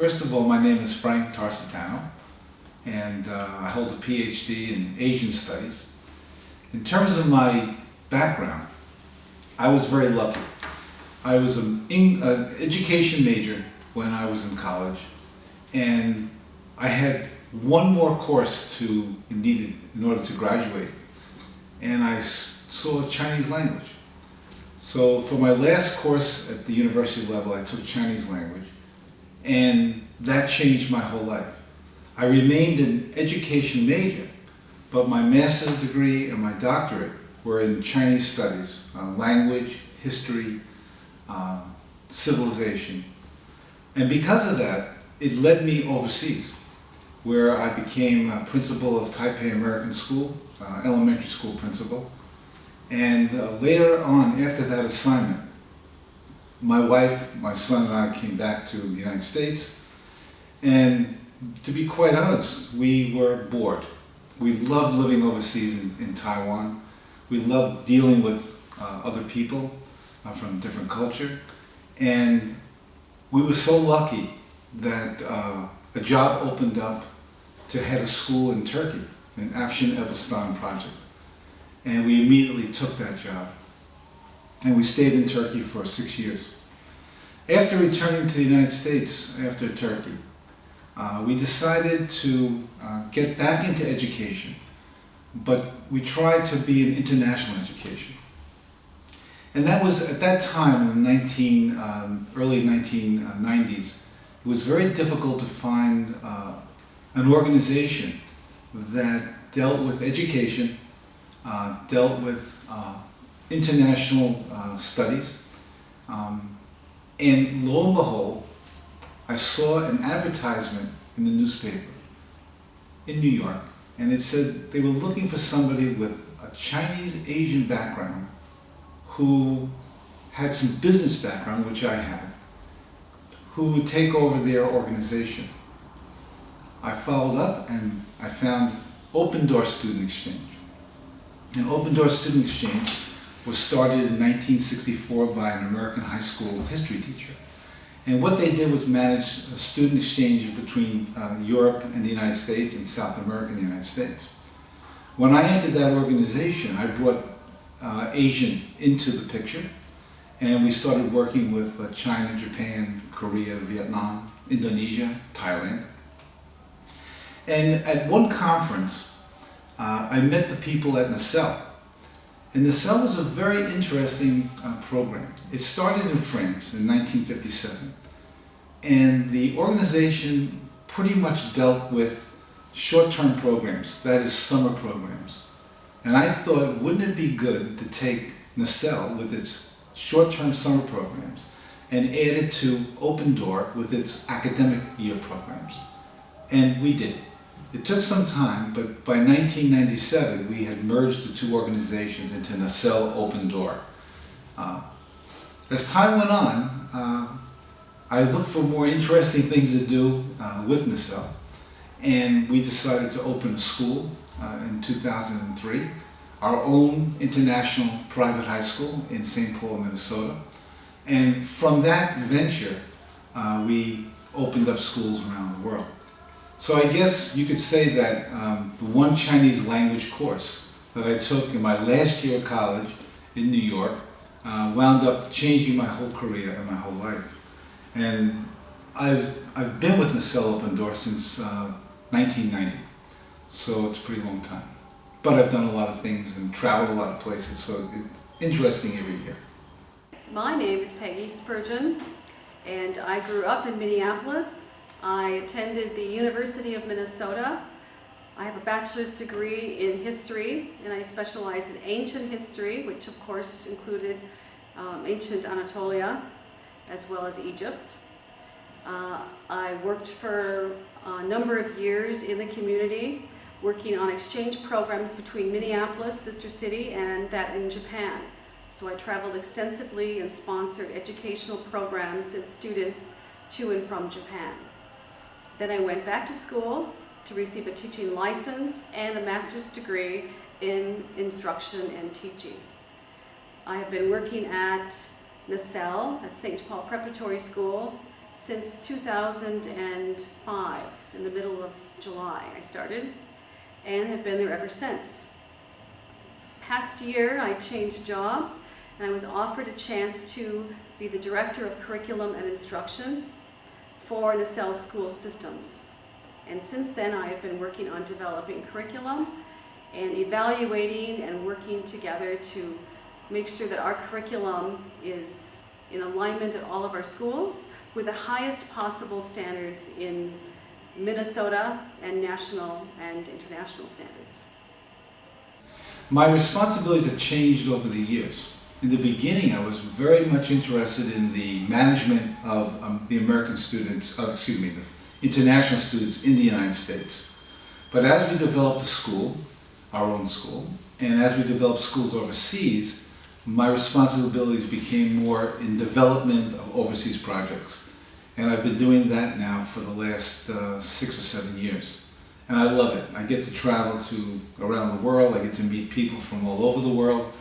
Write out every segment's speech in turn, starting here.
First of all, my name is Frank Tarsitano, and I hold a PhD in Asian Studies. In terms of my background, I was very lucky. I was an education major when I was in college, and I had one more course needed in order to graduate, and I saw Chinese language. So for my last course at the university level, I took Chinese language, and that changed my whole life. I remained an education major, but my master's degree and my doctorate were in Chinese studies, language, history, civilization. And because of that, it led me overseas, where I became a principal of Taipei American School, elementary school principal. And later on, after that assignment, my wife, my son, and I came back to the United States. And to be quite honest, we were bored. We loved living overseas in Taiwan. We loved dealing with other people from different culture. And we were so lucky that a job opened up to head a school in Turkey, an Afshin Evastan project. And we immediately took that job. And we stayed in Turkey for 6 years. After returning to the United States, after Turkey, we decided to get back into education, but we tried to be an international education. And that was, at that time, in the early 1990s, it was very difficult to find an organization that dealt with education, dealt with international studies, and lo and behold, I saw an advertisement in the newspaper in New York, and it said they were looking for somebody with a Chinese Asian background who had some business background, which I had, who would take over their organization. I followed up and I found Open Door Student Exchange. And Open Door Student Exchange was started in 1964 by an American high school history teacher. And what they did was manage a student exchange between Europe and the United States and South America and the United States. When I entered that organization, I brought Asian into the picture, and we started working with China, Japan, Korea, Vietnam, Indonesia, Thailand. And at one conference, I met the people at Nacelle. And Nacelle was a very interesting program. It started in France in 1957. And the organization pretty much dealt with short-term programs, that is summer programs. And I thought, wouldn't it be good to take Nacelle with its short-term summer programs and add it to Open Door with its academic year programs? And we did. It took some time, but by 1997 we had merged the two organizations into Nacelle Open Door. As time went on, I looked for more interesting things to do with Nacelle, and we decided to open a school in 2003, our own international private high school in St. Paul, Minnesota. And from that venture, we opened up schools around the world. So I guess you could say that the one Chinese language course that I took in my last year of college in New York wound up changing my whole career and my whole life. And I've been with Nacelle Open Door since 1990, so it's a pretty long time. But I've done a lot of things and traveled a lot of places, so it's interesting every year. My name is Peggy Spurgeon, and I grew up in Minneapolis. I attended the University of Minnesota. I have a bachelor's degree in history, and I specialize in ancient history, which of course included ancient Anatolia, as well as Egypt. I worked for a number of years in the community, working on exchange programs between Minneapolis, sister city, and that in Japan. So I traveled extensively and sponsored educational programs and students to and from Japan. Then I went back to school to receive a teaching license and a master's degree in instruction and teaching. I have been working at Nacelle, at St. Paul Preparatory School, since 2005, in the middle of July I started, and have been there ever since. This past year I changed jobs, and I was offered a chance to be the Director of Curriculum and Instruction for Nacelle School Systems. And since then I have been working on developing curriculum and evaluating and working together to make sure that our curriculum is in alignment at all of our schools with the highest possible standards in Minnesota and national and international standards. My responsibilities have changed over the years. In the beginning, I was very much interested in the management of the American students, the international students in the United States. But as we developed the school, our own school, and as we developed schools overseas, my responsibilities became more in development of overseas projects. And I've been doing that now for the last 6 or 7 years. And I love it. I get to travel around the world. I get to meet people from all over the world.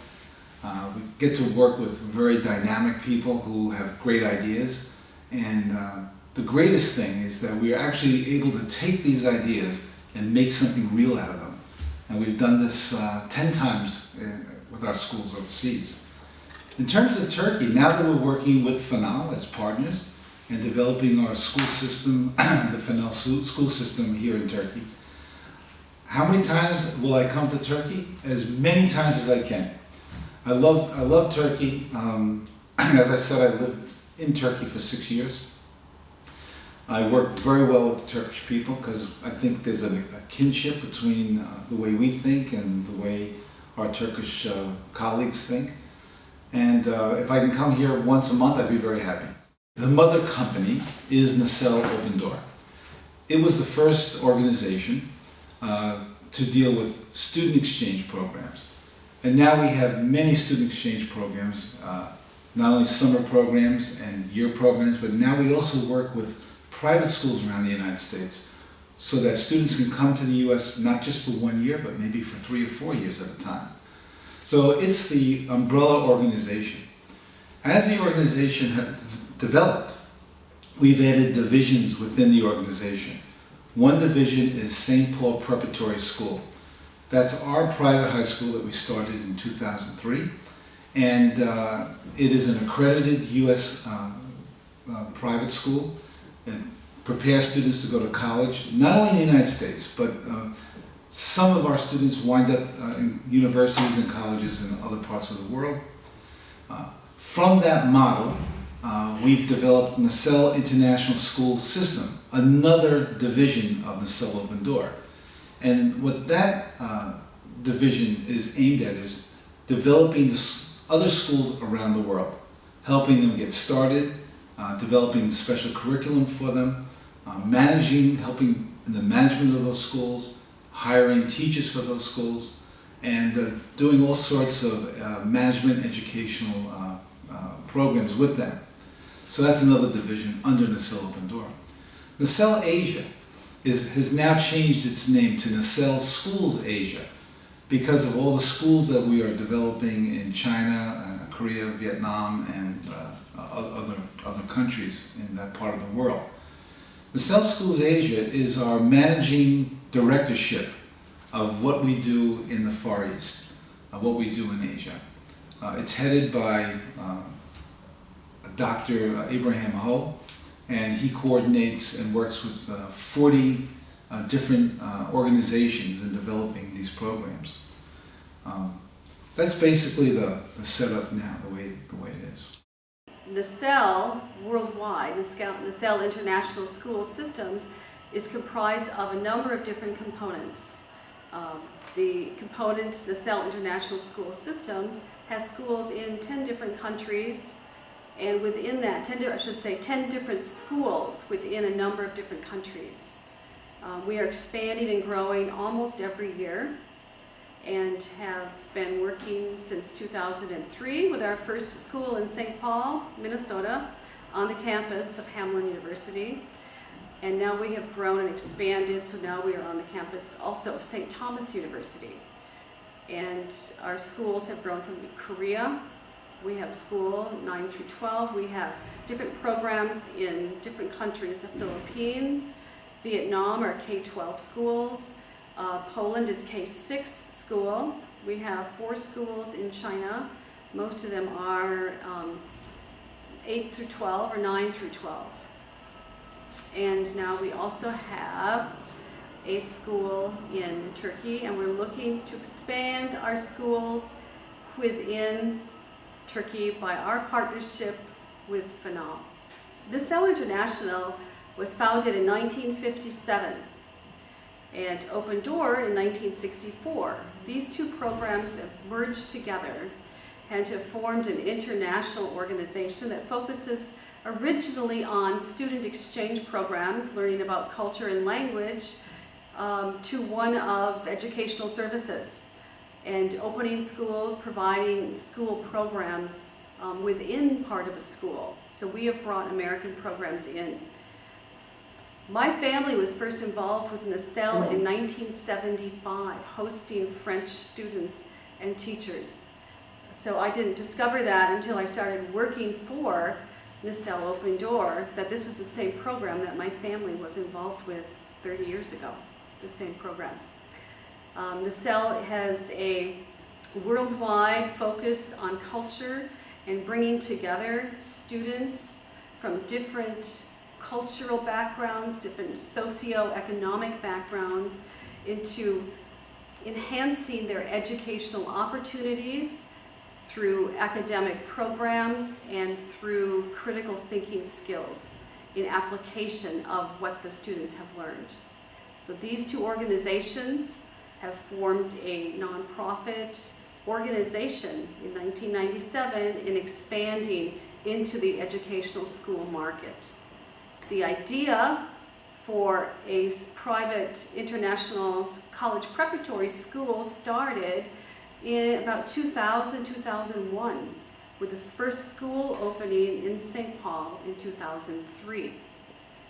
We get to work with very dynamic people who have great ideas. And the greatest thing is that we are actually able to take these ideas and make something real out of them. And we've done this 10 times with our schools overseas. In terms of Turkey, now that we're working with FENAL as partners and developing our school system, the FENAL school system here in Turkey, how many times will I come to Turkey? As many times as I can. I love Turkey. As I said, I lived in Turkey for 6 years. I work very well with the Turkish people because I think there's a kinship between the way we think and the way our Turkish colleagues think. And if I can come here once a month, I'd be very happy. The mother company is Nacelle Open Door. It was the first organization to deal with student exchange programs. And now we have many student exchange programs, not only summer programs and year programs, but now we also work with private schools around the United States so that students can come to the U.S. not just for 1 year, but maybe for 3 or 4 years at a time. So it's the umbrella organization. As the organization has developed, we've added divisions within the organization. One division is St. Paul Preparatory School. That's our private high school that we started in 2003, and it is an accredited U.S. Private school. It prepares students to go to college, not only in the United States, but some of our students wind up in universities and colleges in other parts of the world. From that model, we've developed Nacelle International School System, another division of Nacelle Open Door. And what that division is aimed at is developing other schools around the world, helping them get started, developing special curriculum for them, helping in the management of those schools, hiring teachers for those schools, and doing all sorts of management educational programs with them. So that's another division under Nacelle Open Door. Nacelle Asia has now changed its name to Nacelle Schools Asia because of all the schools that we are developing in China, Korea, Vietnam, and other countries in that part of the world. Nacelle Schools Asia is our managing directorship of what we do in the Far East, of what we do in Asia. It's headed by Dr. Abraham Ho, and he coordinates and works with 40 different organizations in developing these programs. That's basically the setup now, the way it is. Nacelle worldwide, Nacelle International School Systems, is comprised of a number of different components. The component Nacelle International School Systems has schools in 10 different countries, and within that, 10 different schools within a number of different countries. We are expanding and growing almost every year and have been working since 2003 with our first school in St. Paul, Minnesota, on the campus of Hamline University. And now we have grown and expanded, so now we are on the campus also of St. Thomas University. And our schools have grown from Korea, We have school 9 through 12. We have different programs in different countries, the Philippines, Vietnam are K-12 schools, Poland is K-6 school. We have 4 schools in China. Most of them are 8 through 12 or 9 through 12. And now we also have a school in Turkey, and we're looking to expand our schools within Turkey by our partnership with FNAL. Nicelle International was founded in 1957 and Open Door in 1964. These two programs have merged together and have formed an international organization that focuses originally on student exchange programs, learning about culture and language, to one of educational services and opening schools, providing school programs within part of a school. So we have brought American programs in. My family was first involved with Nicelle in 1975, hosting French students and teachers. So I didn't discover that until I started working for Nicelle Open Door, that this was the same program that my family was involved with 30 years ago, the same program. Nicelle has a worldwide focus on culture and bringing together students from different cultural backgrounds, different socio-economic backgrounds, into enhancing their educational opportunities through academic programs and through critical thinking skills in application of what the students have learned. So these two organizations have formed a nonprofit organization in 1997 in expanding into the educational school market. The idea for a private international college preparatory school started in about 2000, 2001, with the first school opening in St. Paul in 2003.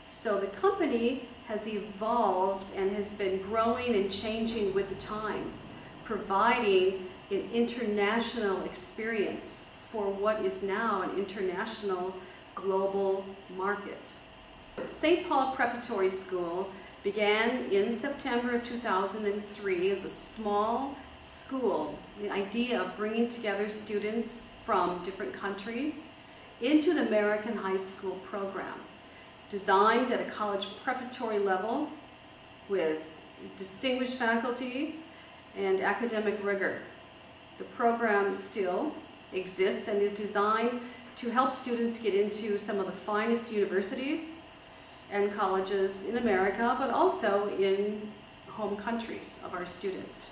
So the company has evolved and has been growing and changing with the times, providing an international experience for what is now an international global market. St. Paul Preparatory School began in September of 2003 as a small school, the idea of bringing together students from different countries into an American high school program, designed at a college preparatory level with distinguished faculty and academic rigor. The program still exists and is designed to help students get into some of the finest universities and colleges in America, but also in home countries of our students.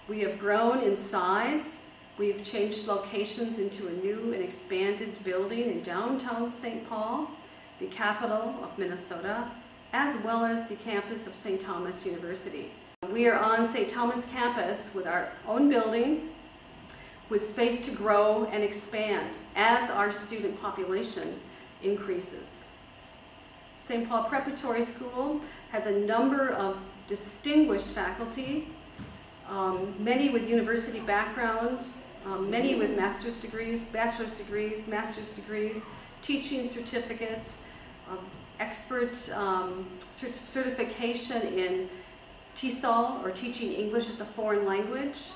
We have grown in size. We've changed locations into a new and expanded building in downtown St. Paul, the capital of Minnesota, as well as the campus of St. Thomas University. We are on St. Thomas campus with our own building, with space to grow and expand as our student population increases. St. Paul Preparatory School has a number of distinguished faculty, many with university background, many with master's degrees, bachelor's degrees, master's degrees, teaching certificates, expert certification in TESOL, or teaching English as a foreign language,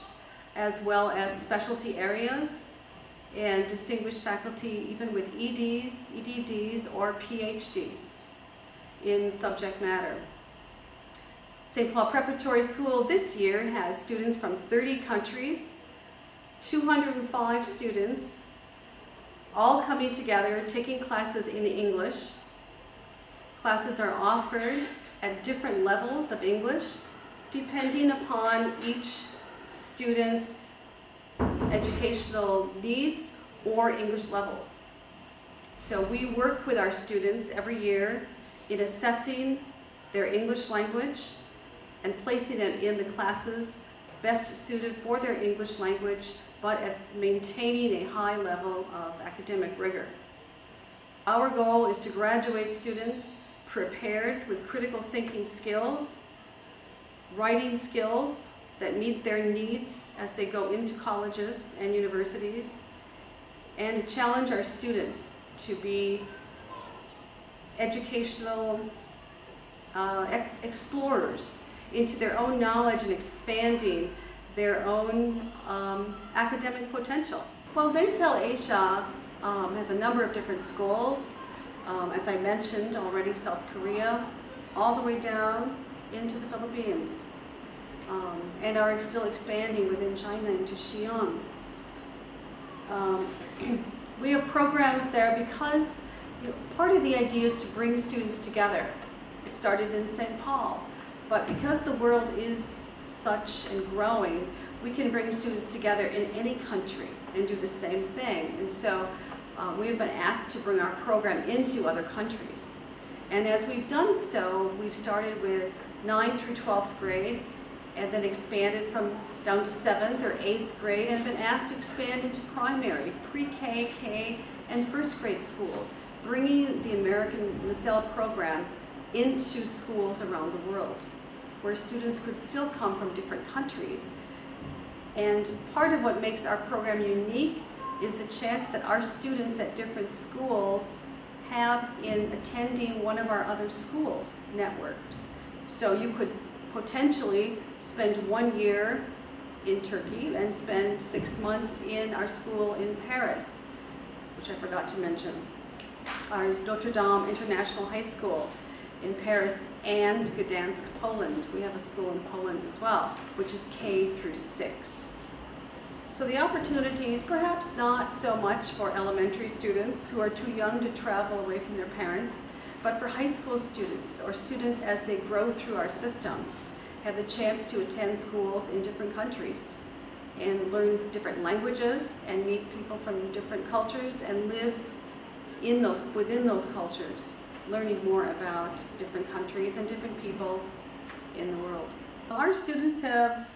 as well as specialty areas, and distinguished faculty even with EDs, EDDs, or PhDs in subject matter. St. Paul Preparatory School this year has students from 30 countries, 205 students, all coming together, taking classes in English. Classes are offered at different levels of English, depending upon each student's educational needs or English levels. So we work with our students every year in assessing their English language and placing them in the classes best suited for their English language, but at maintaining a high level of academic rigor. Our goal is to graduate students prepared with critical thinking skills, writing skills that meet their needs as they go into colleges and universities, and challenge our students to be educational explorers into their own knowledge and expanding their own academic potential. Well, Daesel Asia has a number of different schools. As I mentioned already, South Korea, all the way down into the Philippines, and are still expanding within China into Xi'an. We have programs there because part of the idea is to bring students together. It started in St. Paul, but because the world is such and growing, we can bring students together in any country and do the same thing. And so we've been asked to bring our program into other countries. And as we've done so, we've started with 9th through 12th grade, and then expanded from down to 7th or 8th grade, and been asked to expand into primary, pre-K, K, and first grade schools, bringing the American NASEL program into schools around the world, where students could still come from different countries. And part of what makes our program unique is the chance that our students at different schools have in attending one of our other schools networked. So you could potentially spend 1 year in Turkey and spend 6 months in our school in Paris, which I forgot to mention. Our Notre Dame International High School in Paris, and Gdansk, Poland. We have a school in Poland as well, which is K through 6. So the opportunities, perhaps not so much for elementary students who are too young to travel away from their parents, but for high school students or students as they grow through our system, have the chance to attend schools in different countries and learn different languages and meet people from different cultures and live within those cultures, learning more about different countries and different people in the world. Our students have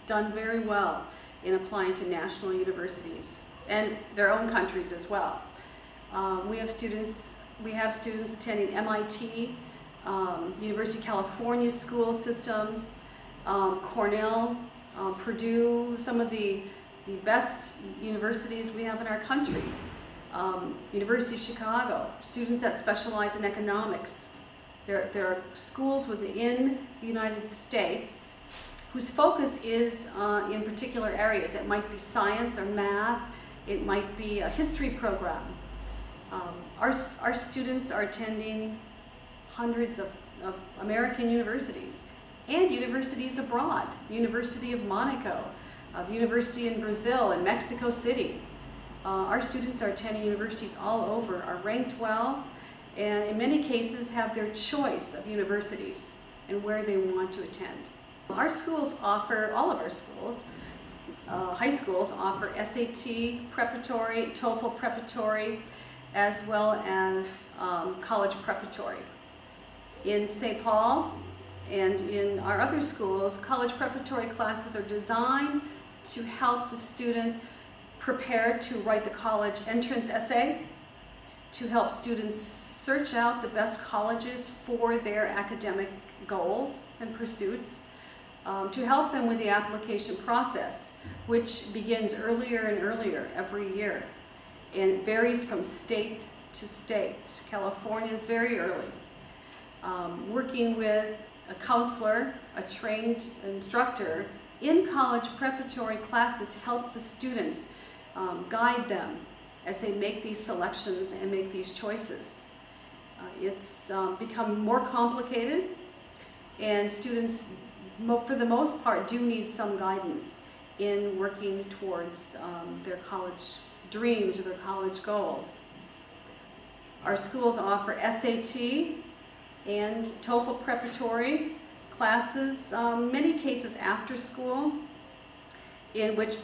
done very well in applying to national universities and their own countries as well. We have students attending MIT, University of California school systems, Cornell, Purdue, some of the best universities we have in our country. University of Chicago, students that specialize in economics. There are schools within the United States whose focus is in particular areas. It might be science or math, it might be a history program. Our students are attending hundreds of American universities and universities abroad. University of Monaco, the University in Brazil and Mexico City. Our students are attending universities all over, are ranked well, and in many cases have their choice of universities and where they want to attend. Our schools offer, all of our schools, high schools offer SAT preparatory, TOEFL preparatory, as well as college preparatory. In St. Paul and in our other schools, college preparatory classes are designed to help the students prepare to write the college entrance essay, to help students search out the best colleges for their academic goals and pursuits, to help them with the application process, which begins earlier and earlier every year and varies from state to state. California is very early. Working with a counselor, a trained instructor in college preparatory classes help the students, guide them as they make these selections and make these choices. It's become more complicated, and students, for the most part, do need some guidance in working towards their college dreams or their college goals. Our schools offer SAT and TOEFL preparatory classes, many cases after school, in which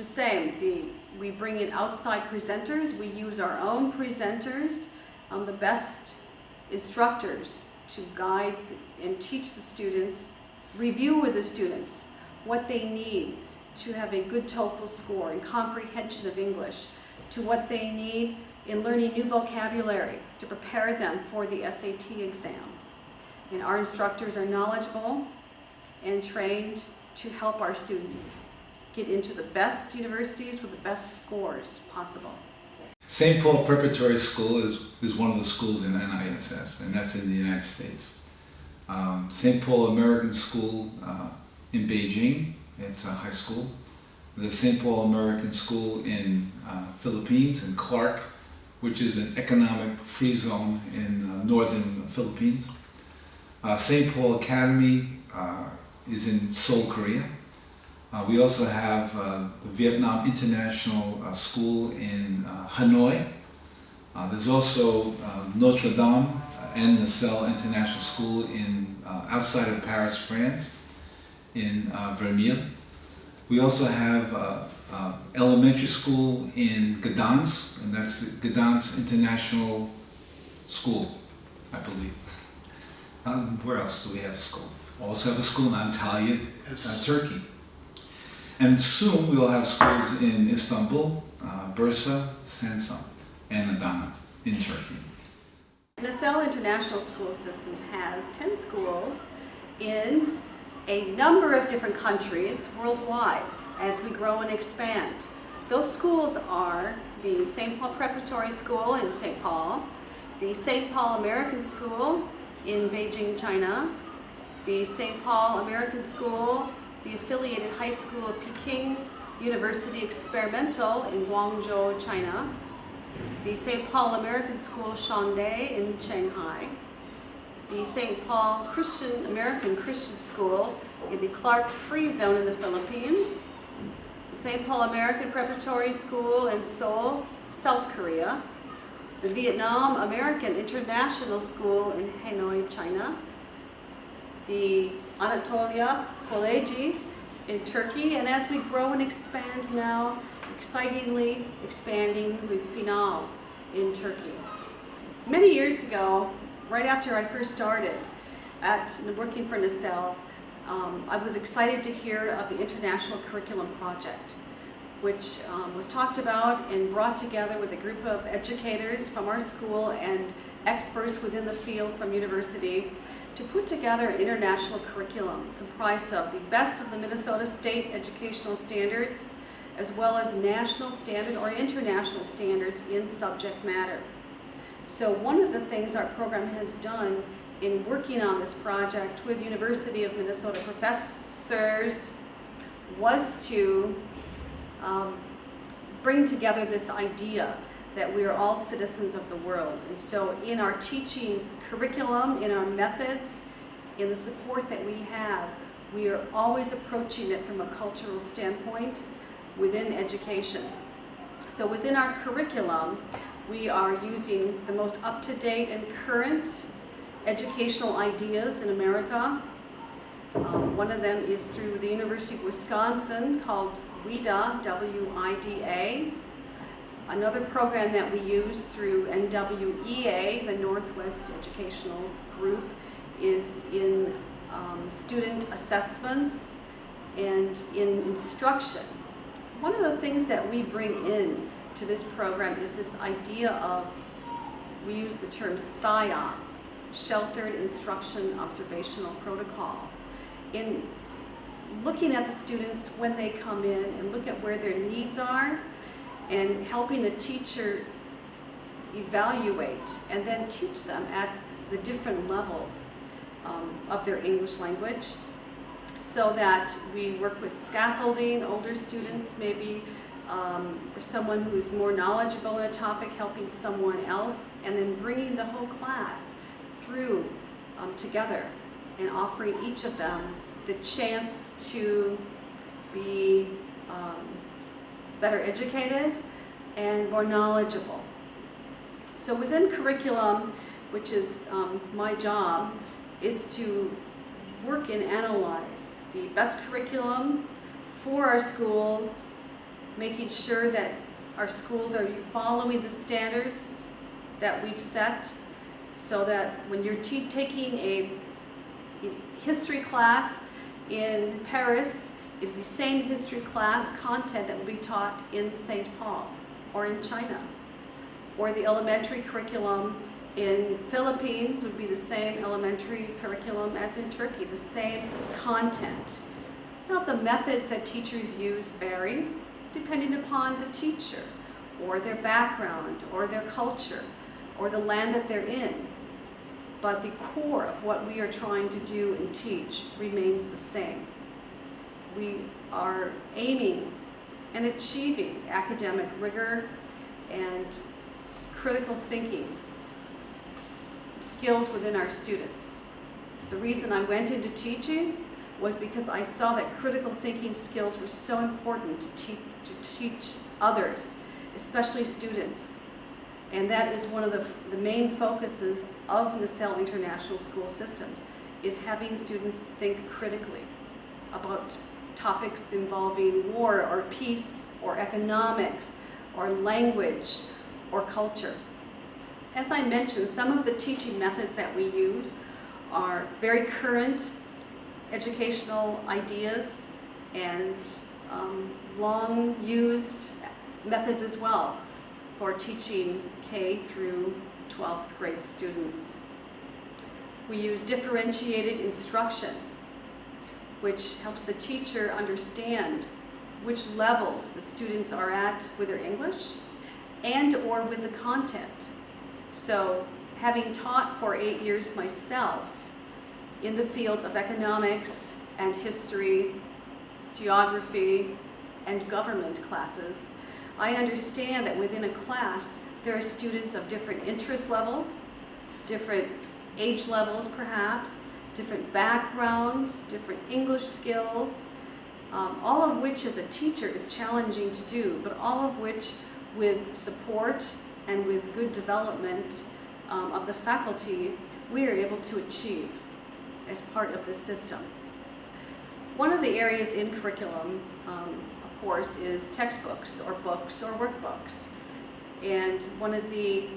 we bring in outside presenters, we use our own presenters, the best instructors to guide and teach the students, review with the students what they need to have a good TOEFL score and comprehension of English, to what they need in learning new vocabulary to prepare them for the SAT exam. And our instructors are knowledgeable and trained to help our students get into the best universities with the best scores possible. St. Paul Preparatory School is one of the schools in NISS, and that's in the United States. St. Paul American School in Beijing, it's a high school. The St. Paul American School in Philippines, in Clark, which is an economic free zone in northern Philippines. St. Paul Academy is in Seoul, Korea. We also have the Vietnam International School in Hanoi. There's also Notre Dame and Nacelle International School in outside of Paris, France, in Vermeil. We also have elementary school in Gdansk, and that's the Gdansk International School, I believe. Where else do we have a school? We also have a school in Antalya, Turkey. And soon we will have schools in Istanbul, Bursa, Samsun, and Adana in Turkey. Nacelle International School Systems has 10 schools in a number of different countries worldwide as we grow and expand. Those schools are the St. Paul Preparatory School in St. Paul, the St. Paul American School in Beijing, China, the St. Paul American School, the affiliated high school of Peking University Experimental in Guangzhou, China, the St. Paul American School Shandai in Shanghai, the St. Paul American Christian School in the Clark Free Zone in the Philippines, the St. Paul American Preparatory School in Seoul, South Korea, the Vietnam American International School in Hanoi, China, the Anatolia College in Turkey, and as we grow and expand now, excitingly expanding with Final in Turkey. Many years ago, right after I first started working for Nacelle, I was excited to hear of the International Curriculum Project, which was talked about and brought together with a group of educators from our school and experts within the field from university to put together an international curriculum comprised of the best of the Minnesota State educational standards, as well as national standards or international standards in subject matter. So one of the things our program has done in working on this project with University of Minnesota professors was to bring together this idea that we are all citizens of the world. And so in our teaching curriculum, in our methods, in the support that we have, we are always approaching it from a cultural standpoint within education. So within our curriculum, we are using the most up-to-date and current educational ideas in America. One of them is through the University of Wisconsin called WIDA, W-I-D-A. Another program that we use through NWEA, the Northwest Educational Group, is in student assessments and in instruction. One of the things that we bring in to this program is this idea of, we use the term SIOP, Sheltered Instruction Observational Protocol. In looking at the students when they come in and look at where their needs are and helping the teacher evaluate and then teach them at the different levels of their English language, so that we work with scaffolding, older students maybe, or someone who's more knowledgeable in a topic helping someone else, and then bringing the whole class through together and offering each of them the chance to be better educated and more knowledgeable. So within curriculum, which is my job, is to work and analyze the best curriculum for our schools, making sure that our schools are following the standards that we've set, so that when you're taking a history class in Paris, it's the same history class content that will be taught in St. Paul or in China. Or the elementary curriculum in Philippines would be the same elementary curriculum as in Turkey, the same content. Now the methods that teachers use vary depending upon the teacher, or their background or their culture or the land that they're in. But the core of what we are trying to do and teach remains the same. We are aiming and achieving academic rigor and critical thinking skills within our students. The reason I went into teaching was because I saw that critical thinking skills were so important to teach others, especially students. And that is one of the main focuses of Nacelle International School Systems, is having students think critically about topics involving war or peace or economics or language or culture. As I mentioned, some of the teaching methods that we use are very current educational ideas and long used methods as well for teaching K through 12th grade students. We use differentiated instruction, which helps the teacher understand which levels the students are at with their English and or with the content. So having taught for 8 years myself in the fields of economics and history, geography, and government classes, I understand that within a class there are students of different interest levels, different age levels perhaps, different backgrounds, different English skills, all of which as a teacher is challenging to do, but all of which with support and with good development of the faculty, we are able to achieve as part of this system. One of the areas in curriculum, of course, is textbooks or books or workbooks. And one of the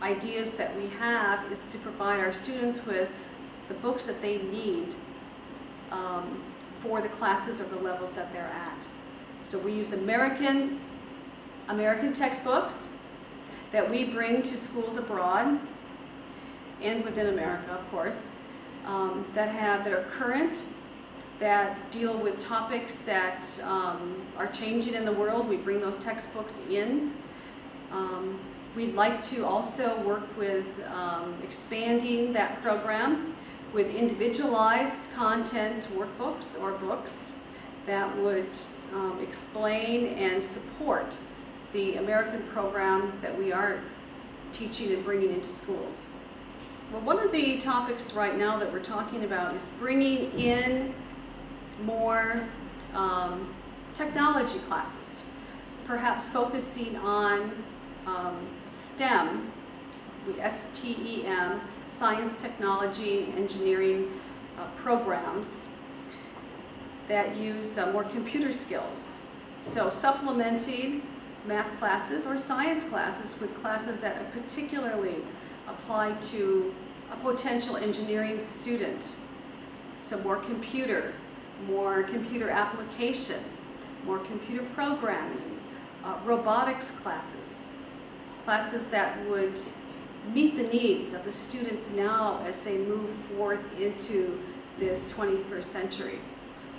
ideas that we have is to provide our students with the books that they need for the classes or the levels that they're at. So we use American textbooks that we bring to schools abroad and within America, of course, that are current, that deal with topics that are changing in the world. We bring those textbooks in. We'd like to also work with expanding that program with individualized content workbooks or books that would explain and support the American program that we are teaching and bringing into schools. Well, one of the topics right now that we're talking about is bringing in more technology classes, perhaps focusing on STEM, S-T-E-M, science, technology, engineering programs that use more computer skills. So supplementing math classes or science classes with classes that particularly apply to a potential engineering student. So more computer application, more computer programming, robotics classes that would meet the needs of the students now as they move forth into this 21st century.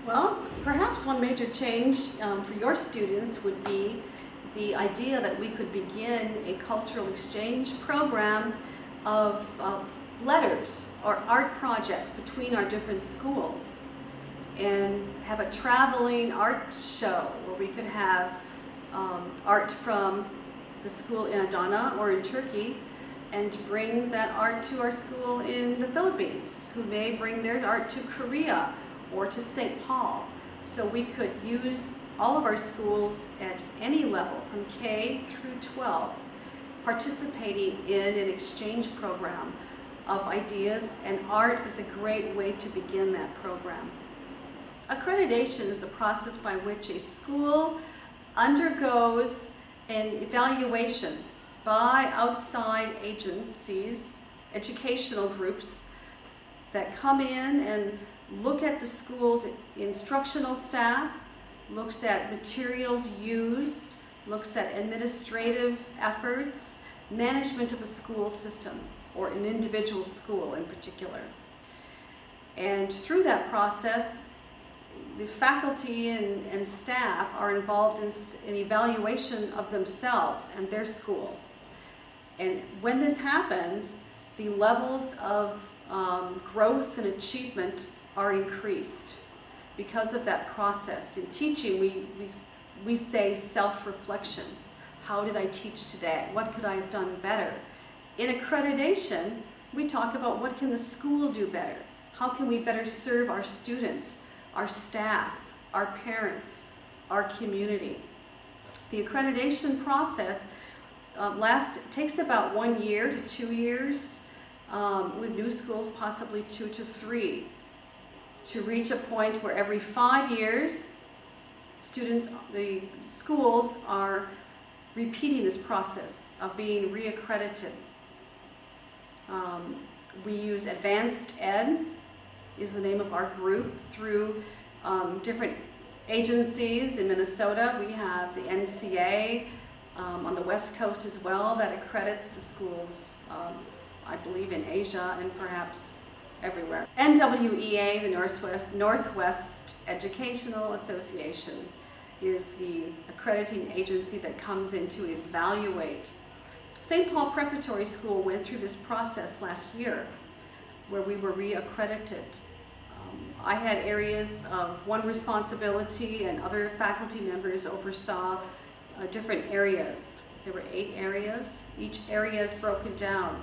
Well, perhaps one major change for your students would be the idea that we could begin a cultural exchange program of letters or art projects between our different schools, and have a traveling art show where we could have art from the school in Adana or in Turkey and bring that art to our school in the Philippines, who may bring their art to Korea or to St. Paul. So we could use all of our schools at any level from K through 12 participating in an exchange program of ideas, and art is a great way to begin that program. Accreditation is a process by which a school undergoes an evaluation by outside agencies, educational groups that come in and look at the school's instructional staff, looks at materials used, looks at administrative efforts, management of a school system or an individual school in particular. And through that process, the faculty and staff are involved in evaluation of themselves and their school. And when this happens, the levels of growth and achievement are increased because of that process. In teaching, we say self-reflection. How did I teach today? What could I have done better? In accreditation, we talk about what can the school do better? How can we better serve our students, our staff, our parents, our community? The accreditation process takes about 1 year to 2 years, with new schools possibly 2 to 3, to reach a point where every 5 years, the schools are repeating this process of being reaccredited. We use Advanced Ed, is the name of our group, through different agencies in Minnesota. We have the NCA on the West Coast as well that accredits the schools, I believe in Asia and perhaps everywhere. NWEA, the Northwest Educational Association, is the accrediting agency that comes in to evaluate. St. Paul Preparatory School went through this process last year where we were reaccredited. I had areas of one responsibility and other faculty members oversaw different areas. There were 8 areas. Each area is broken down.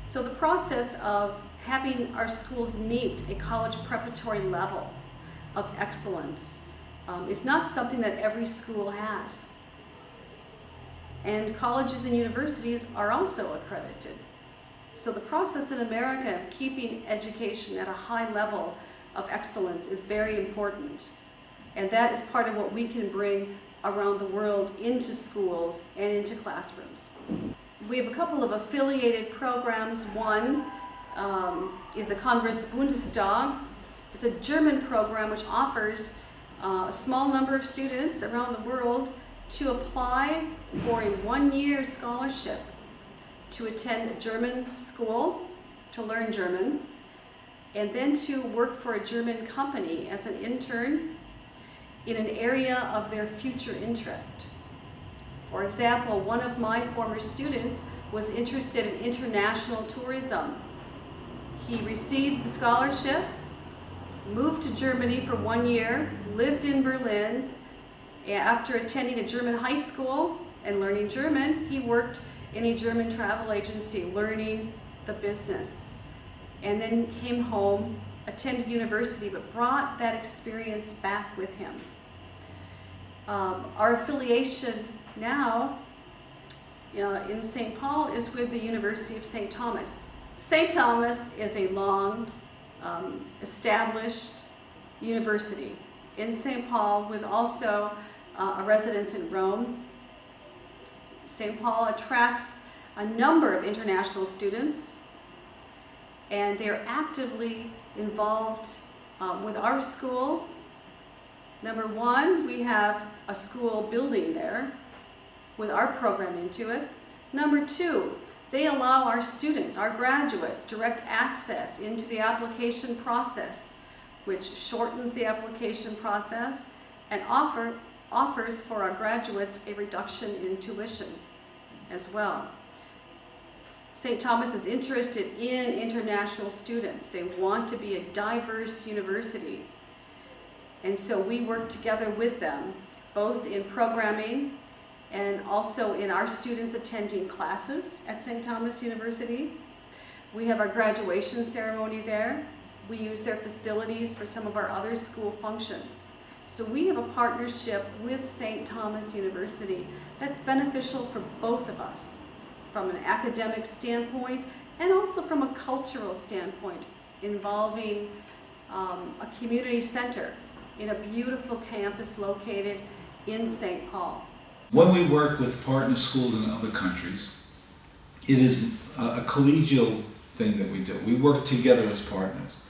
So the process of having our schools meet a college preparatory level of excellence is not something that every school has. And colleges and universities are also accredited. So the process in America of keeping education at a high level of excellence is very important. And that is part of what we can bring around the world into schools and into classrooms. We have a couple of affiliated programs. One is the Congress Bundestag. It's a German program which offers a small number of students around the world to apply for a 1-year scholarship to attend a German school, to learn German, and then to work for a German company as an intern in an area of their future interest. For example, one of my former students was interested in international tourism. He received the scholarship, moved to Germany for 1 year, lived in Berlin. After attending a German high school and learning German, he worked in a German travel agency learning the business. And then came home, attended university, but brought that experience back with him. Our affiliation now in St. Paul is with the University of St. Thomas. St. Thomas is a long established university in St. Paul with also a residence in Rome. St. Paul attracts a number of international students, and they're actively involved with our school. Number one, we have a school building there with our program into it. Number two, they allow our students, our graduates, direct access into the application process, which shortens the application process and offers for our graduates a reduction in tuition as well. St. Thomas is interested in international students. They want to be a diverse university. And so we work together with them, both in programming and also in our students attending classes at St. Thomas University. We have our graduation ceremony there. We use their facilities for some of our other school functions. So we have a partnership with St. Thomas University that's beneficial for both of us, from an academic standpoint and also from a cultural standpoint, involving a community center in a beautiful campus located in St. Paul. When we work with partner schools in other countries, it is a collegial thing that we do. We work together as partners.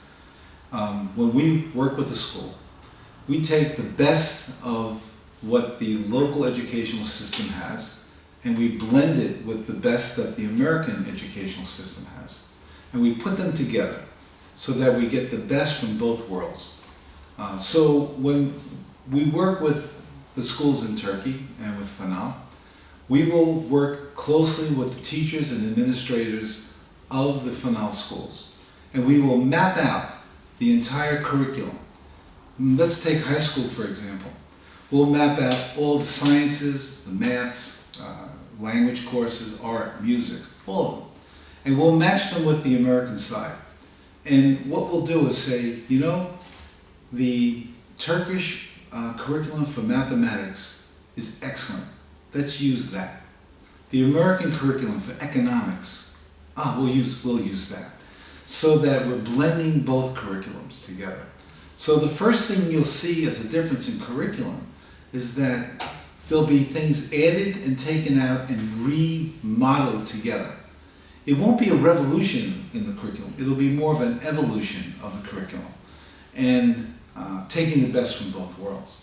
When we work with a school, we take the best of what the local educational system has and we blend it with the best that the American educational system has. And we put them together so that we get the best from both worlds. So when we work with the schools in Turkey and with Fanal, we will work closely with the teachers and administrators of the Fanal schools, and we will map out the entire curriculum. Let's take high school, for example. We'll map out all the sciences, the maths, language courses, art, music, all of them. And we'll match them with the American side. And what we'll do is say, you know, the Turkish curriculum for mathematics is excellent. Let's use that. The American curriculum for economics, we'll use that. So that we're blending both curriculums together. So the first thing you'll see as a difference in curriculum is that there'll be things added and taken out and remodeled together. It won't be a revolution in the curriculum. It'll be more of an evolution of the curriculum and taking the best from both worlds.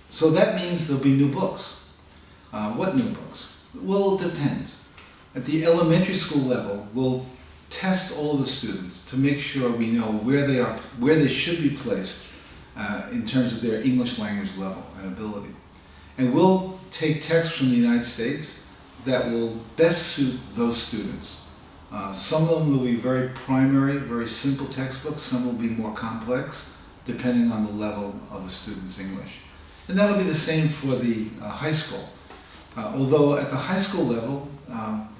So that means there'll be new books. What new books? Well, it depends. At the elementary school level, we'll test all the students to make sure we know where they are, where they should be placed in terms of their English language level and ability. And we'll take texts from the United States that will best suit those students. Some of them will be very primary, very simple textbooks. Some will be more complex, depending on the level of the student's English. And that'll be the same for the high school. Although at the high school level,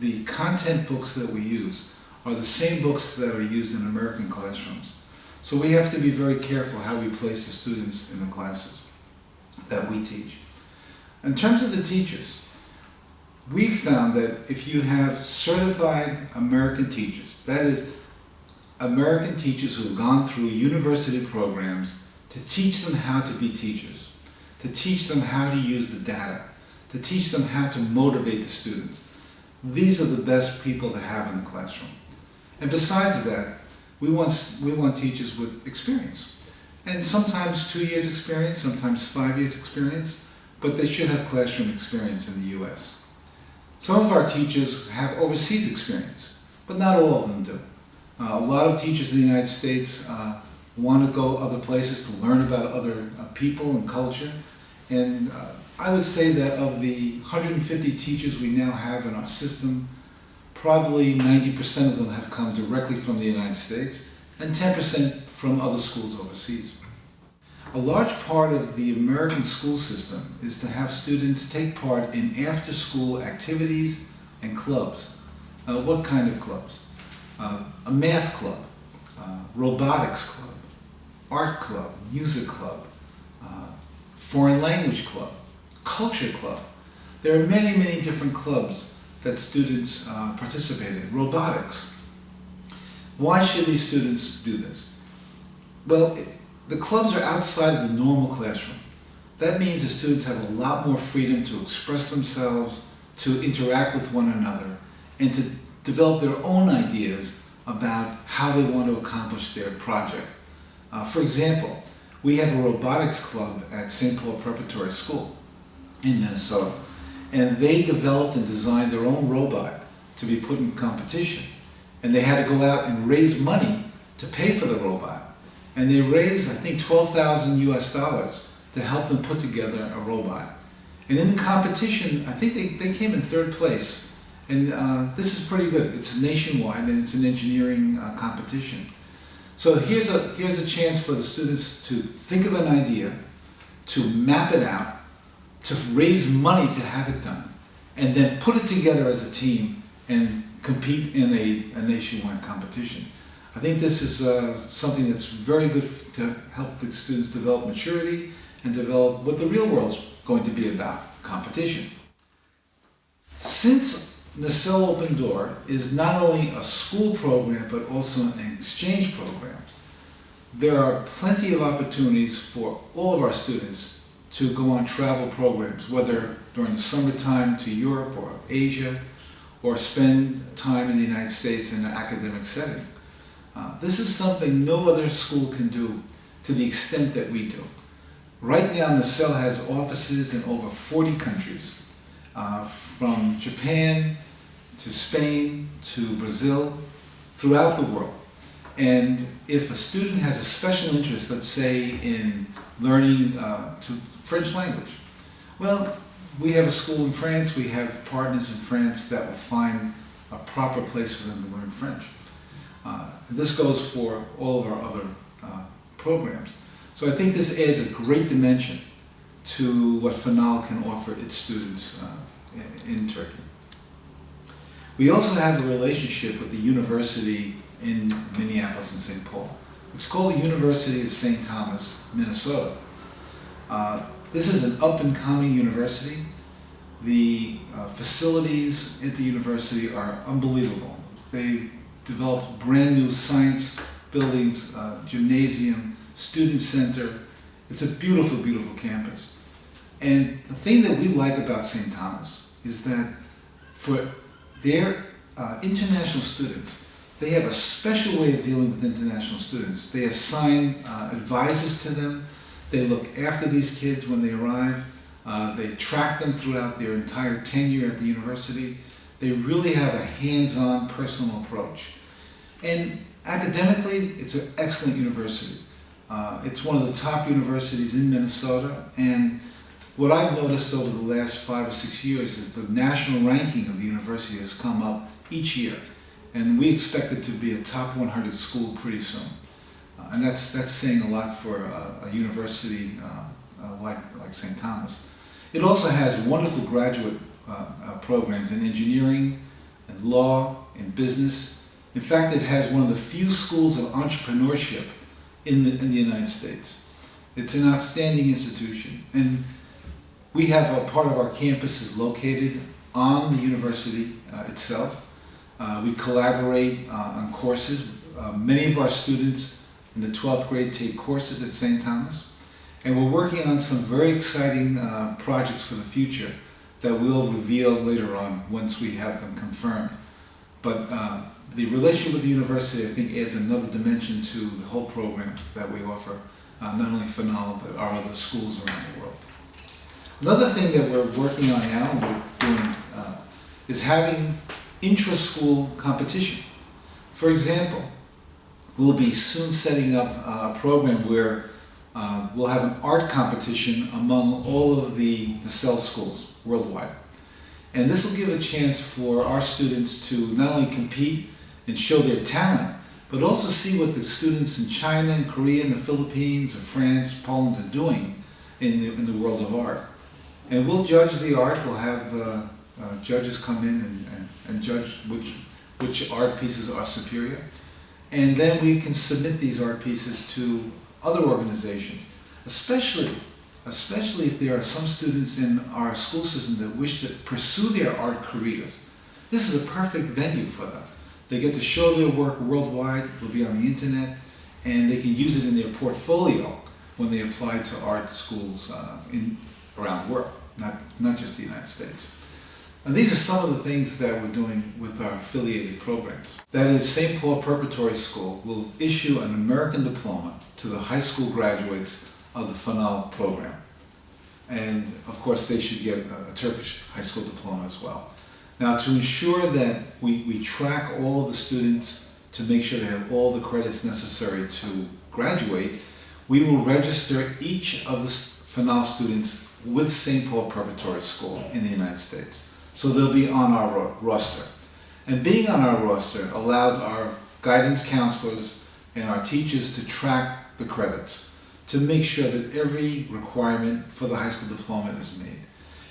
the content books that we use are the same books that are used in American classrooms. So we have to be very careful how we place the students in the classes that we teach. In terms of the teachers, we've found that if you have certified American teachers, that is, American teachers who have gone through university programs to teach them how to be teachers, to teach them how to use the data, to teach them how to motivate the students. These are the best people to have in the classroom. And besides that, we want teachers with experience. And sometimes 2 years experience, sometimes 5 years experience, but they should have classroom experience in the US. Some of our teachers have overseas experience, but not all of them do. A lot of teachers in the United States want to go other places to learn about other people and culture. And I would say that of the 150 teachers we now have in our system, probably 90% of them have come directly from the United States and 10% from other schools overseas. A large part of the American school system is to have students take part in after-school activities and clubs. What kind of clubs? A math club, robotics club, art club, music club, foreign language club, culture club. There are many, many different clubs that students participate in. Robotics. Why should these students do this? Well, the clubs are outside of the normal classroom. That means the students have a lot more freedom to express themselves, to interact with one another, and to develop their own ideas about how they want to accomplish their project. For example, we have a robotics club at St. Paul Preparatory School in Minnesota, and they developed and designed their own robot to be put in competition. And they had to go out and raise money to pay for the robot. And they raised, I think, $12,000 US to help them put together a robot. And in the competition, I think they came in third place. And this is pretty good. It's nationwide, and it's an engineering competition. So here's a chance for the students to think of an idea, to map it out, to raise money to have it done, and then put it together as a team and compete in a nationwide competition. I think this is something that's very good to help the students develop maturity and develop what the real world's going to be about, competition. Since Nacelle Open Door is not only a school program but also an exchange program, there are plenty of opportunities for all of our students to go on travel programs, whether during the summertime to Europe or Asia, or spend time in the United States in an academic setting. This is something no other school can do to the extent that we do. Right now, Nacelle has offices in over 40 countries, from Japan to Spain to Brazil, throughout the world. And if a student has a special interest, let's say in learning French language, well, we have a school in France, we have partners in France that will find a proper place for them to learn French. This goes for all of our other programs. So I think this adds a great dimension to what Fanal can offer its students in Turkey. We also have a relationship with the university in Minneapolis and St. Paul. It's called the University of St. Thomas, Minnesota. This is an up-and-coming university. The facilities at the university are unbelievable. They developed brand new science buildings, gymnasium, student center. It's a beautiful, beautiful campus. And the thing that we like about St. Thomas is that for their international students, they have a special way of dealing with international students. They assign advisors to them. They look after these kids when they arrive. They track them throughout their entire tenure at the university. They really have a hands-on personal approach. And academically, it's an excellent university. It's one of the top universities in Minnesota, and what I've noticed over the last 5 or 6 years is the national ranking of the university has come up each year, and we expect it to be a top 100 school pretty soon. And that's saying a lot for a university like St. Thomas. It also has wonderful graduate programs in engineering, and law, and business. In fact, it has one of the few schools of entrepreneurship in the United States. It's an outstanding institution, and we have a part of our campus is located on the university itself. We collaborate on courses. Many of our students in the 12th grade take courses at St. Thomas, and we're working on some very exciting projects for the future that we'll reveal later on once we have them confirmed. But the relationship with the university, I think, adds another dimension to the whole program that we offer, not only Fanal, but our other schools around the world. Another thing that we're working on now, and we're doing, is having intra-school competition. For example, we'll be soon setting up a program where we'll have an art competition among all of the CEL schools worldwide. And this will give a chance for our students to not only compete and show their talent, but also see what the students in China and Korea and the Philippines or France, Poland are doing in the world of art. And we'll judge the art. We'll have judges come in and judge which art pieces are superior. And then we can submit these art pieces to other organizations, especially if there are some students in our school system that wish to pursue their art careers. This is a perfect venue for them. They get to show their work worldwide. It'll be on the internet, and they can use it in their portfolio when they apply to art schools around the world, not just the United States. And these are some of the things that we're doing with our affiliated programs. That is, St. Paul Preparatory School will issue an American diploma to the high school graduates of the Fanal program. And of course they should get a Turkish high school diploma as well. Now, to ensure that we track all of the students to make sure they have all the credits necessary to graduate, we will register each of the Fanal students with St. Paul Preparatory School in the United States. So they'll be on our roster. And being on our roster allows our guidance counselors and our teachers to track the credits, to make sure that every requirement for the high school diploma is made.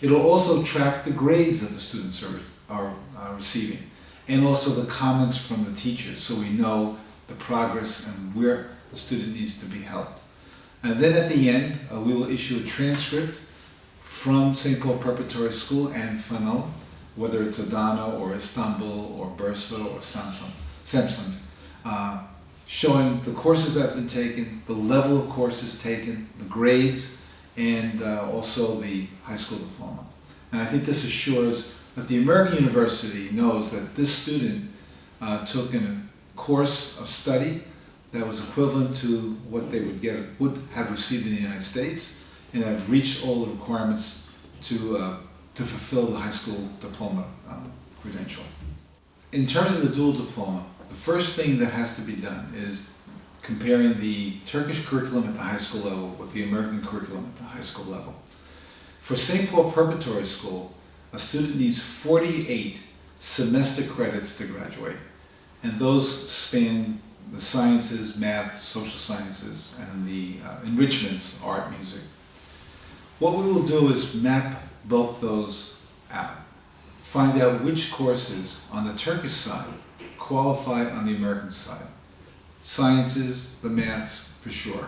It'll also track the grades that the students are receiving, and also the comments from the teachers, so we know the progress and where the student needs to be helped. And then at the end, we will issue a transcript from St. Paul Preparatory School and Fanal, whether it's Adana or Istanbul or Bursa or Samsun, showing the courses that have been taken, the level of courses taken, the grades, and also the high school diploma. And I think this assures that the American University knows that this student took in a course of study that was equivalent to what they would have received in the United States, and have reached all the requirements to fulfill the high school diploma credential. In terms of the dual diploma, The first thing that has to be done is comparing the Turkish curriculum at the high school level with the American curriculum at the high school level. For St. Paul Preparatory School, a student needs 48 semester credits to graduate, and those span the sciences, math, social sciences, and the enrichments, art, music. What we will do is map both those out, find out which courses on the Turkish side qualify on the American side. Sciences, the maths, for sure.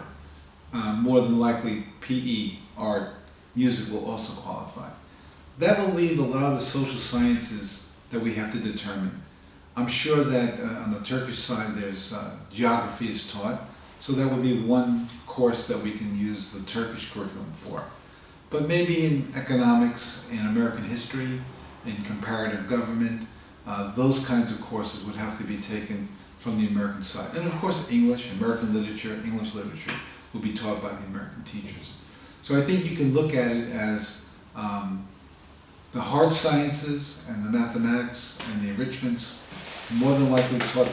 More than likely, PE, art, music will also qualify. That will leave a lot of the social sciences that we have to determine. I'm sure that on the Turkish side there's geography is taught, so that would be one course that we can use the Turkish curriculum for. But maybe in economics, in American history, in comparative government, those kinds of courses would have to be taken from the American side. And of course English, American literature, English literature will be taught by the American teachers. So I think you can look at it as the hard sciences and the mathematics and the enrichments more than likely taught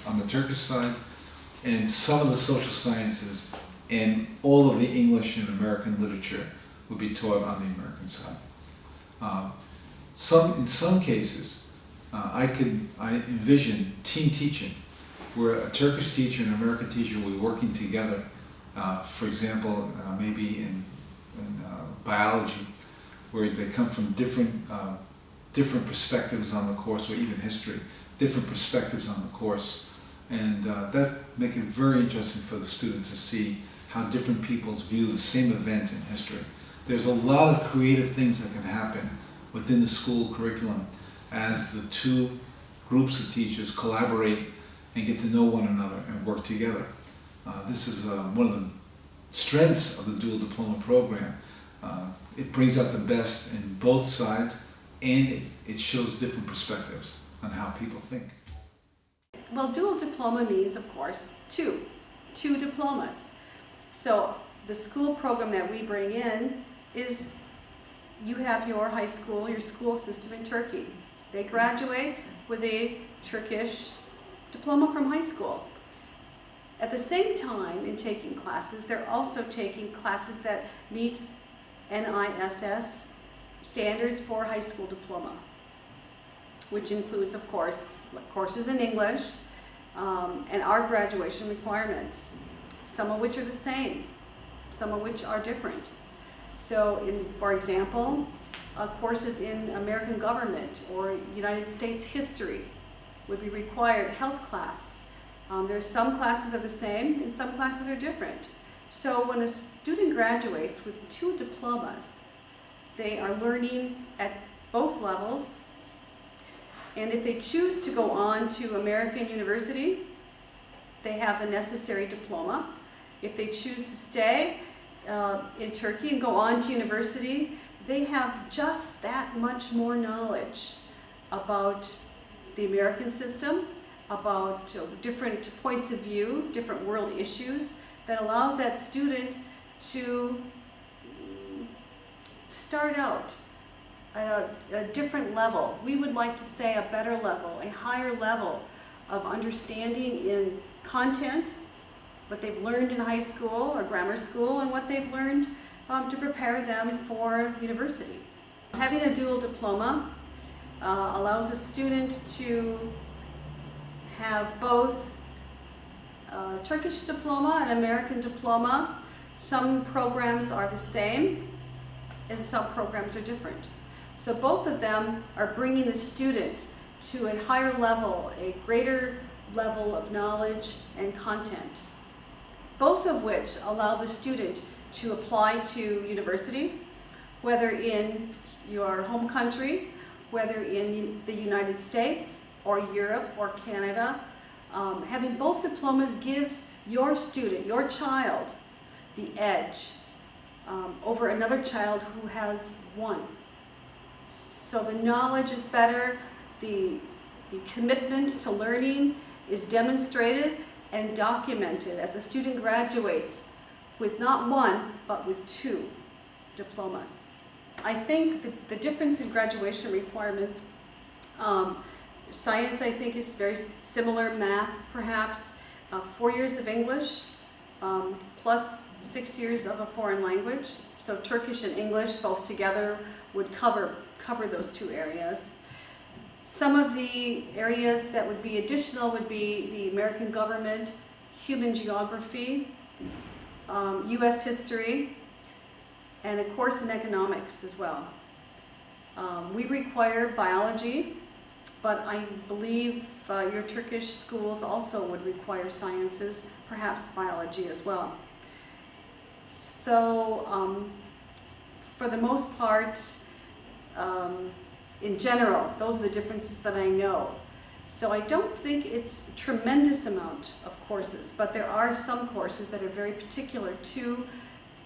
on the Turkish side, and some of the social sciences and all of the English and American literature would be taught on the American side. In some cases, I envision team teaching, where a Turkish teacher and an American teacher will be working together. For example, maybe in biology, where they come from different perspectives on the course, or even history, different perspectives on the course, and that make it very interesting for the students to see how different peoples view the same event in history. There's a lot of creative things that can happen within the school curriculum as the two groups of teachers collaborate and get to know one another and work together. This is one of the strengths of the dual diploma program. It brings out the best in both sides, and it shows different perspectives on how people think. Well, dual diploma means, of course, two diplomas. So the school program that we bring in is, you have your high school, your school system in Turkey. They graduate with a Turkish diploma from high school. At the same time, in taking classes, they're also taking classes that meet NISS standards for high school diploma, which includes, of course, courses in English and our graduation requirements, some of which are the same, some of which are different. So, for example, courses in American government or United States history would be required, health class. There's some classes are the same and some classes are different. So when a student graduates with two diplomas, they are learning at both levels, and if they choose to go on to American University, they have the necessary diploma. If they choose to stay in Turkey and go on to university, they have just that much more knowledge about the American system, about different points of view, different world issues, that allows that student to start out at a different level. We would like to say a better level, a higher level of understanding in content, what they've learned in high school or grammar school, and what they've learned to prepare them for university. Having a dual diploma allows a student to have both Turkish diploma and American diploma. Some programs are the same and some programs are different. So both of them are bringing the student to a higher level, a greater level of knowledge and content. Both of which allow the student to apply to university, whether in your home country, whether in the United States or Europe or Canada. Having both diplomas gives your student, your child, the edge over another child who has one. So the knowledge is better, the commitment to learning is demonstrated and documented as a student graduates with not one, but with two diplomas. I think the difference in graduation requirements Science, I think, is very similar. Math, perhaps. 4 years of English, plus 6 years of a foreign language. So Turkish and English both together would cover those two areas. Some of the areas that would be additional would be the American government, human geography, U.S. history, and a course in economics as well. We require biology, but I believe your Turkish schools also would require sciences, perhaps biology as well. So for the most part, in general, those are the differences that I know. So I don't think it's a tremendous amount of courses, but there are some courses that are very particular to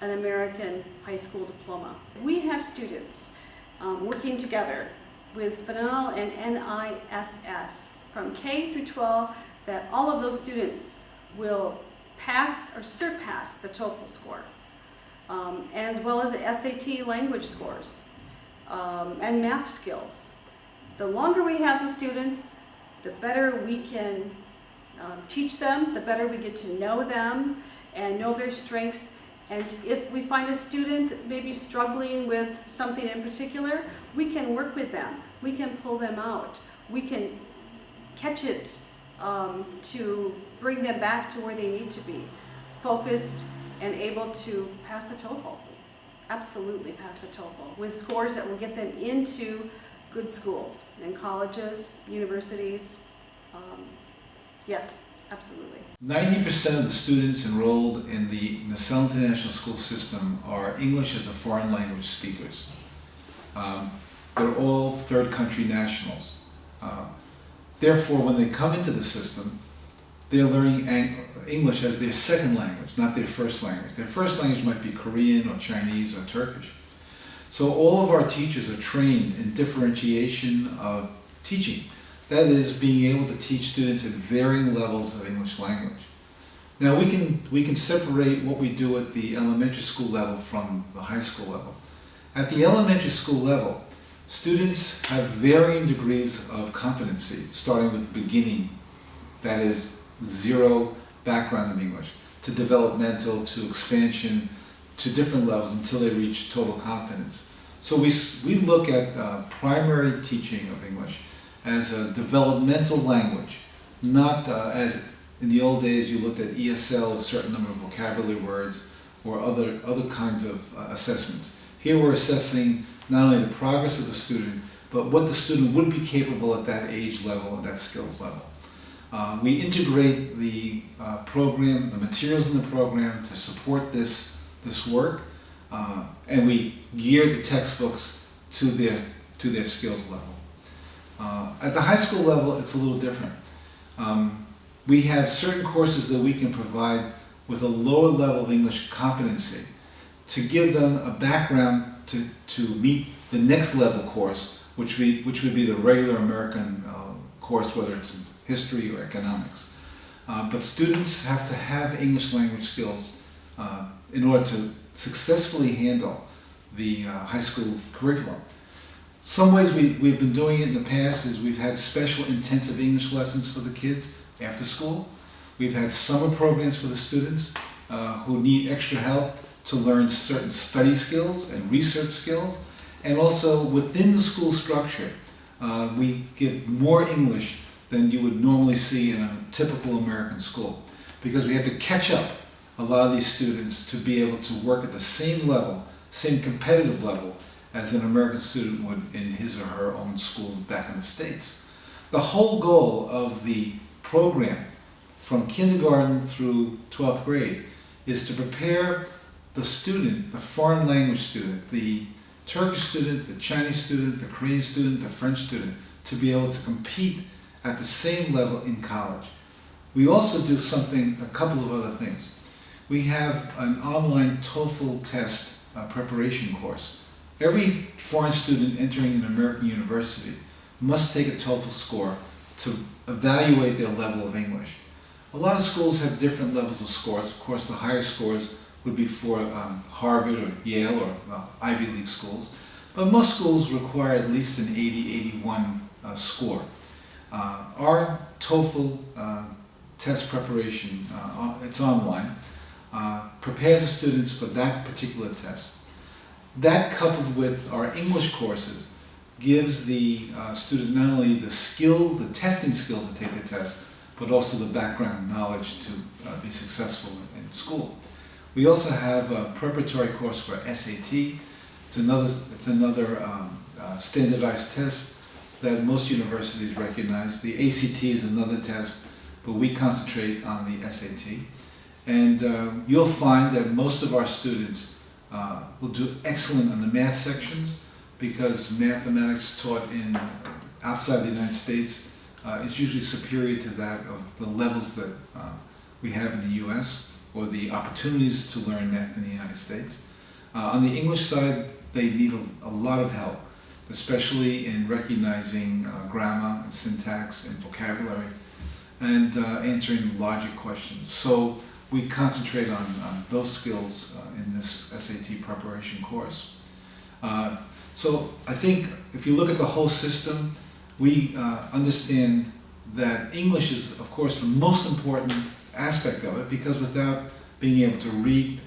an American high school diploma. We have students working together with FNL and NISS from K through 12, that all of those students will pass or surpass the TOEFL score, as well as the SAT language scores and math skills. The longer we have the students, the better we can teach them, the better we get to know them and know their strengths. And if we find a student maybe struggling with something in particular, we can work with them. We can pull them out. We can catch it to bring them back to where they need to be, focused and able to pass the TOEFL. Absolutely pass the TOEFL with scores that will get them into good schools and colleges, universities. Yes, absolutely. 90% of the students enrolled in the Nassau International School System are English as a foreign language speakers. They're all third country nationals. Therefore, when they come into the system, they're learning English as their second language, not their first language. Their first language might be Korean or Chinese or Turkish. So all of our teachers are trained in differentiation of teaching. That is, being able to teach students at varying levels of English language. Now we can separate what we do at the elementary school level from the high school level. At the elementary school level, students have varying degrees of competency, starting with beginning, that is zero background in English, to developmental, to expansion, to different levels until they reach total competence. So we look at primary teaching of English as a developmental language, not as in the old days you looked at ESL, a certain number of vocabulary words, or other kinds of assessments. Here we're assessing not only the progress of the student, but what the student would be capable at that age level and that skills level. We integrate the program, the materials in the program to support this work, and we gear the textbooks to their skills level. At the high school level, it's a little different. We have certain courses that we can provide with a lower level of English competency to give them a background to meet the next level course, which would be the regular American course, whether it's history or economics. But students have to have English language skills in order to successfully handle the high school curriculum. Some ways we've been doing it in the past is we've had special intensive English lessons for the kids after school. We've had summer programs for the students who need extra help to learn certain study skills and research skills. And also within the school structure, we give more English than you would normally see in a typical American school, because we have to catch up a lot of these students to be able to work at the same level, same competitive level as an American student would in his or her own school back in the States. The whole goal of the program from kindergarten through 12th grade is to prepare the student, the foreign language student, the Turkish student, the Chinese student, the Korean student, the French student, to be able to compete at the same level in college. We also do a couple of other things. We have an online TOEFL test preparation course. Every foreign student entering an American university must take a TOEFL score to evaluate their level of English. A lot of schools have different levels of scores. Of course, the higher scores would be for Harvard or Yale or Ivy League schools. But most schools require at least an 80, 81 score. Our TOEFL test preparation, it's online, prepares the students for that particular test. That, coupled with our English courses, gives the student not only the skills, the testing skills to take the test, but also the background knowledge to be successful in school. We also have a preparatory course for SAT. It's another standardized test that most universities recognize. The ACT is another test, but we concentrate on the SAT. And you'll find that most of our students will do excellent on the math sections, because mathematics taught outside the United States is usually superior to that of the levels that we have in the US, or the opportunities to learn math in the United States. On the English side, they need a lot of help, especially in recognizing grammar, and syntax, and vocabulary, and answering logic questions. So we concentrate on those skills in this SAT preparation course. So I think if you look at the whole system, we understand that English is, of course, the most important aspect of it, because without being able to read,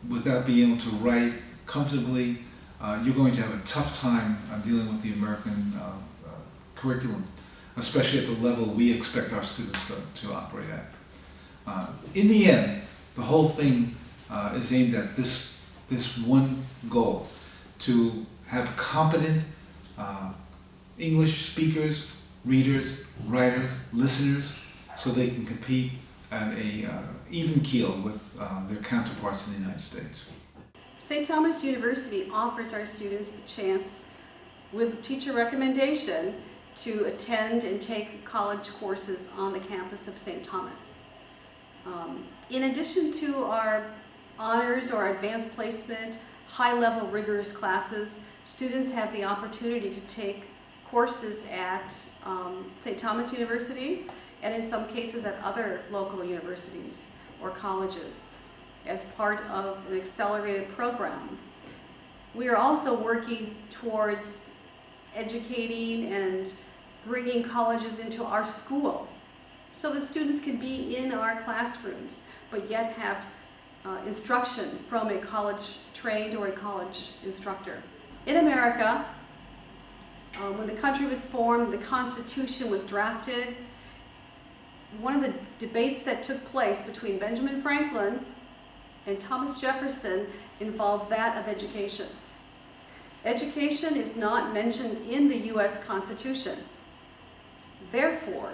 without being able to write comfortably, you're going to have a tough time dealing with the American curriculum, especially at the level we expect our students to operate at. In the end, the whole thing is aimed at this one goal: to have competent English speakers, readers, writers, listeners, so they can compete at a even keel with their counterparts in the United States. St. Thomas University offers our students the chance, with teacher recommendation, to attend and take college courses on the campus of St. Thomas. In addition to our honors or advanced placement, high-level rigorous classes, students have the opportunity to take courses at St. Thomas University, and in some cases at other local universities or colleges, as part of an accelerated program. We are also working towards educating and bringing colleges into our school, so the students can be in our classrooms, but yet have instruction from a college-trained or a college instructor. In America, when the country was formed, the Constitution was drafted, one of the debates that took place between Benjamin Franklin and Thomas Jefferson involved that of education. Education is not mentioned in the U.S. Constitution. Therefore,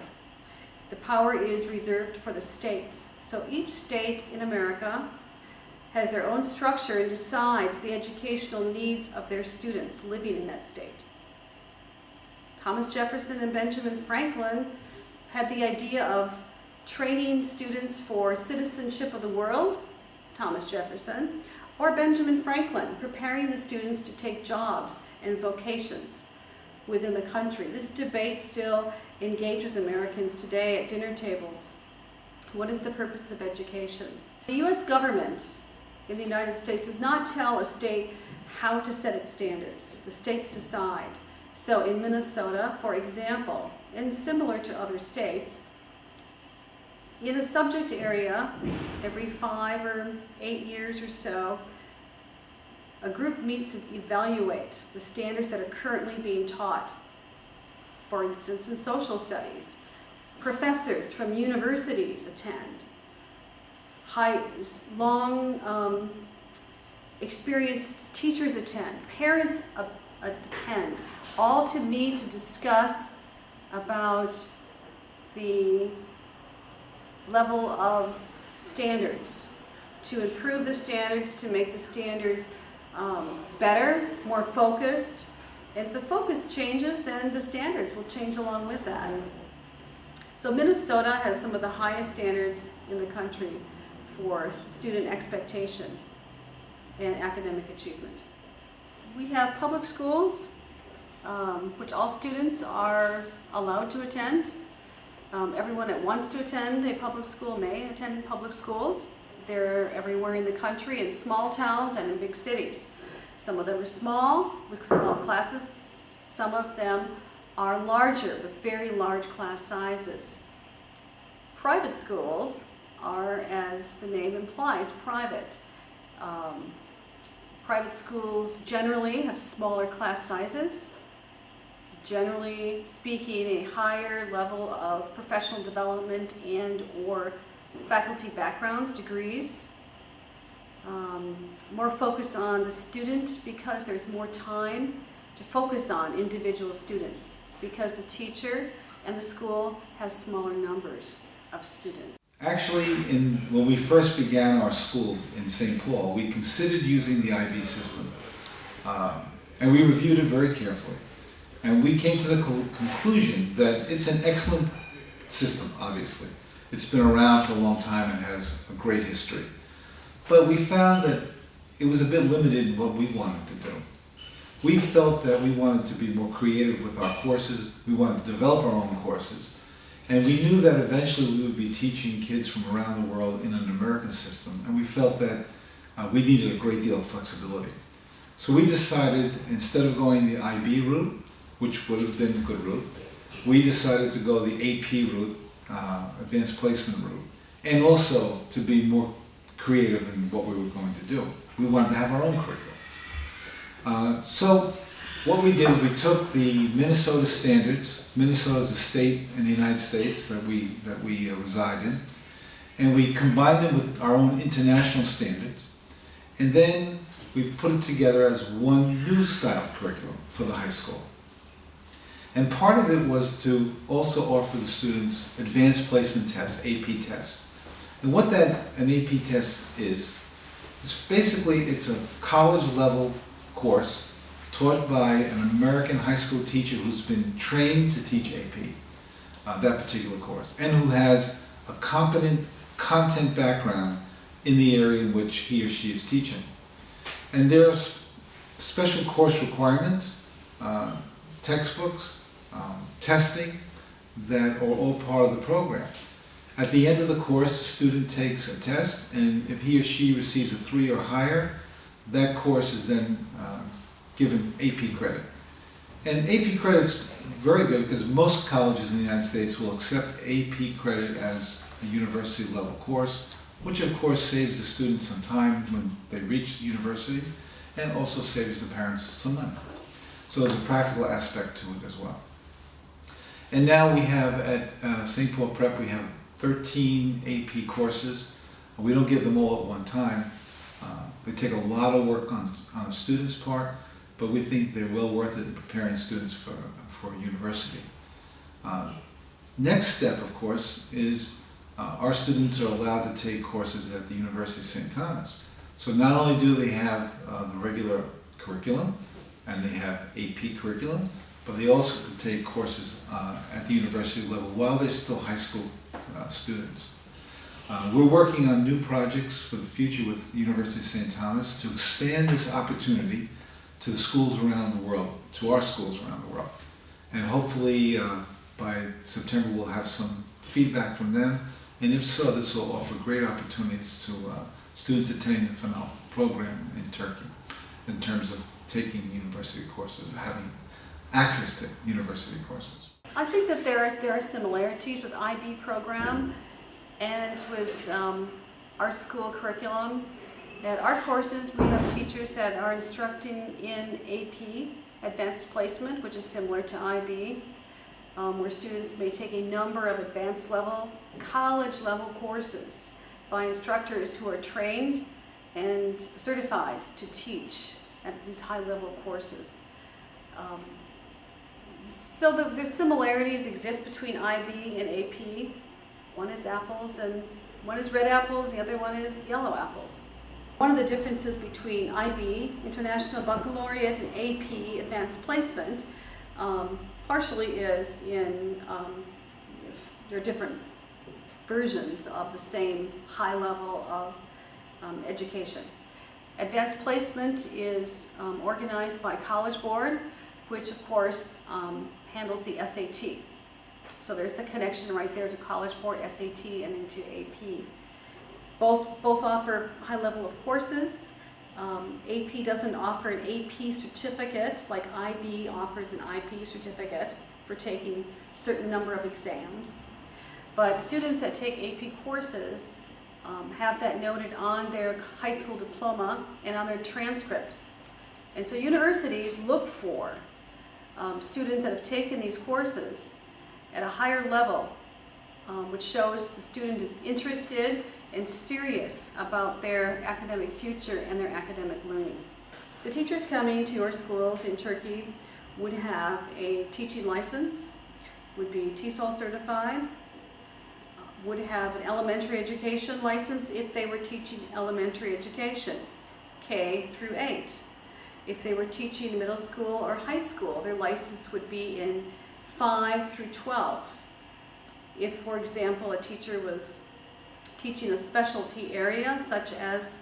the power is reserved for the states. So each state in America has their own structure and decides the educational needs of their students living in that state. Thomas Jefferson and Benjamin Franklin had the idea of training students for citizenship of the world, Thomas Jefferson, or Benjamin Franklin, preparing the students to take jobs and vocations within the country. This debate still engages Americans today at dinner tables. What is the purpose of education? The U.S. government in the United States does not tell a state how to set its standards. The states decide. So in Minnesota, for example, and similar to other states, in a subject area, every 5 or 8 years or so, a group meets to evaluate the standards that are currently being taught. For instance, in social studies, professors from universities attend. Long experienced teachers attend. Parents attend, all to meet to discuss about the level of standards, to improve the standards, to make the standards better, more focused. If the focus changes, then the standards will change along with that. So Minnesota has some of the highest standards in the country for student expectation and academic achievement. We have public schools, which all students are allowed to attend. Everyone that wants to attend a public school may attend public schools. They're everywhere in the country, in small towns and in big cities. Some of them are small, with small classes. Some of them are larger with very large class sizes. Private schools are, as the name implies, private. Private schools generally have smaller class sizes, generally speaking a higher level of professional development and or faculty backgrounds, degrees. More focus on the student because there's more time to focus on individual students because the teacher and the school has smaller numbers of students. Actually, when we first began our school in St. Paul, we considered using the IB system. And we reviewed it very carefully. And we came to the conclusion that it's an excellent system, obviously. It's been around for a long time and has a great history. But we found that it was a bit limited in what we wanted to do. We felt that we wanted to be more creative with our courses. We wanted to develop our own courses. And we knew that eventually we would be teaching kids from around the world in an American system. And we felt that we needed a great deal of flexibility. So we decided, instead of going the IB route, which would have been a good route, we decided to go the AP route, advanced placement route, and also to be more creative in what we were going to do. We wanted to have our own curriculum. So what we did is we took the Minnesota standards. Minnesota is a state in the United States that we reside in, and we combined them with our own international standards, and then we put it together as one new style curriculum for the high school. And part of it was to also offer the students advanced placement tests, AP tests. And what an AP test is basically it's a college level course taught by an American high school teacher who's been trained to teach AP, that particular course, and who has a competent content background in the area in which he or she is teaching. And there are special course requirements, textbooks, testing that are all part of the program. At the end of the course, the student takes a test, and if he or she receives a 3 or higher, that course is then given AP credit. And AP credit's very good because most colleges in the United States will accept AP credit as a university level course, which of course saves the students some time when they reach the university and also saves the parents some money. So there's a practical aspect to it as well. And now we have at St. Paul Prep, we have 13 AP courses. We don't give them all at one time. They take a lot of work on the students' part, but we think they're well worth it in preparing students for university. Next step, of course, is our students are allowed to take courses at the University of St. Thomas. So not only do they have the regular curriculum, and they have AP curriculum, but they also can take courses at the university level while they're still high school students. We're working on new projects for the future with the University of St. Thomas to expand this opportunity to the schools around the world, to our schools around the world. And hopefully by September we'll have some feedback from them, and if so, this will offer great opportunities to students attending the FANAL program in Turkey in terms of taking university courses, or having access to university courses. I think that there are similarities with IB program and with our school curriculum. At our courses, we have teachers that are instructing in AP, Advanced Placement, which is similar to IB, where students may take a number of advanced level, college level courses by instructors who are trained and certified to teach at these high level courses. So the similarities exist between IB and AP. One is apples and one is red apples, the other one is yellow apples. One of the differences between IB, International Baccalaureate, and AP, Advanced Placement, partially is in there are different versions of the same high level of education. Advanced Placement is organized by College Board, which of course handles the SAT. So there's the connection right there to College Board, SAT, and into AP. Both offer high level of courses, AP doesn't offer an AP certificate like IB offers an IP certificate for taking a certain number of exams. But students that take AP courses have that noted on their high school diploma and on their transcripts. And so universities look for students that have taken these courses at a higher level, which shows the student is interested and serious about their academic future and their academic learning. The teachers coming to your schools in Turkey would have a teaching license, would be TESOL certified, would have an elementary education license if they were teaching elementary education, K through 8. If they were teaching middle school or high school, their license would be in 5 through 12. If, for example, a teacher was teaching a specialty area such as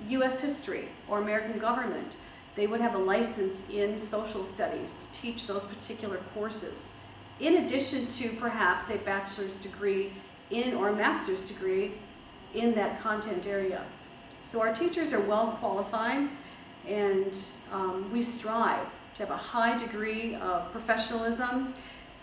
U.S. history or American government, they would have a license in social studies to teach those particular courses, in addition to perhaps a bachelor's degree in or a master's degree in that content area. So our teachers are well qualified, and we strive to have a high degree of professionalism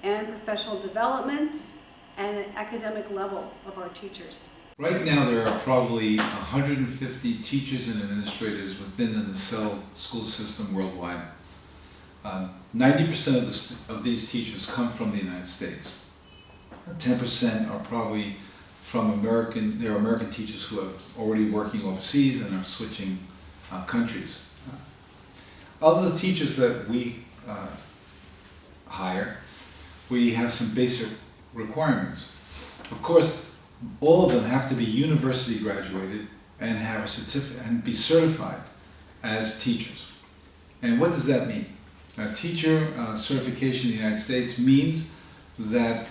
and professional development and an academic level of our teachers. Right now there are probably 150 teachers and administrators within the Nacelle school system worldwide. 90% of these teachers come from the United States. 10% are probably from there are American teachers who are already working overseas and are switching countries. Of the teachers that we hire, we have some basic requirements. Of course, all of them have to be university graduated and have a certificate and be certified as teachers. And what does that mean? A teacher certification in the United States means that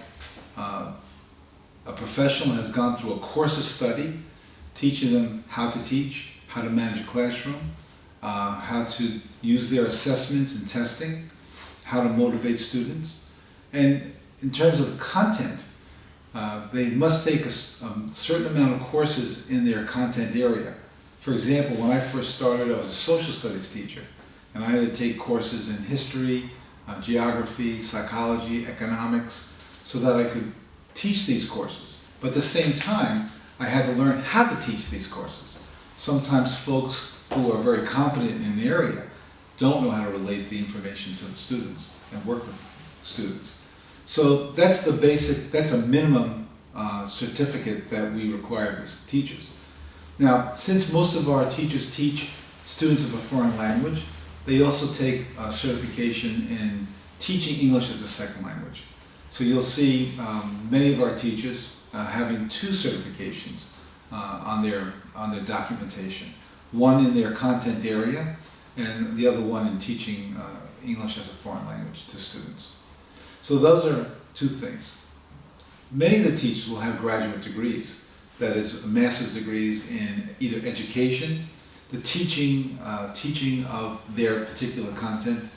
a professional has gone through a course of study teaching them how to teach, how to manage a classroom, how to use their assessments and testing, how to motivate students. And in terms of content, they must take a certain amount of courses in their content area. For example, when I first started, I was a social studies teacher, and I had to take courses in history, geography, psychology, economics, so that I could teach these courses. But at the same time, I had to learn how to teach these courses. Sometimes folks who are very competent in an area don't know how to relate the information to the students and work with students. So that's the basic, that's a minimum certificate that we require of the teachers. Now, since most of our teachers teach students of a foreign language, they also take a certification in teaching English as a second language. So you'll see many of our teachers having 2 certifications on their documentation. One in their content area and the other one in teaching English as a foreign language to students. So those are 2 things. Many of the teachers will have graduate degrees, that is master's degrees in either education, the teaching of their particular content,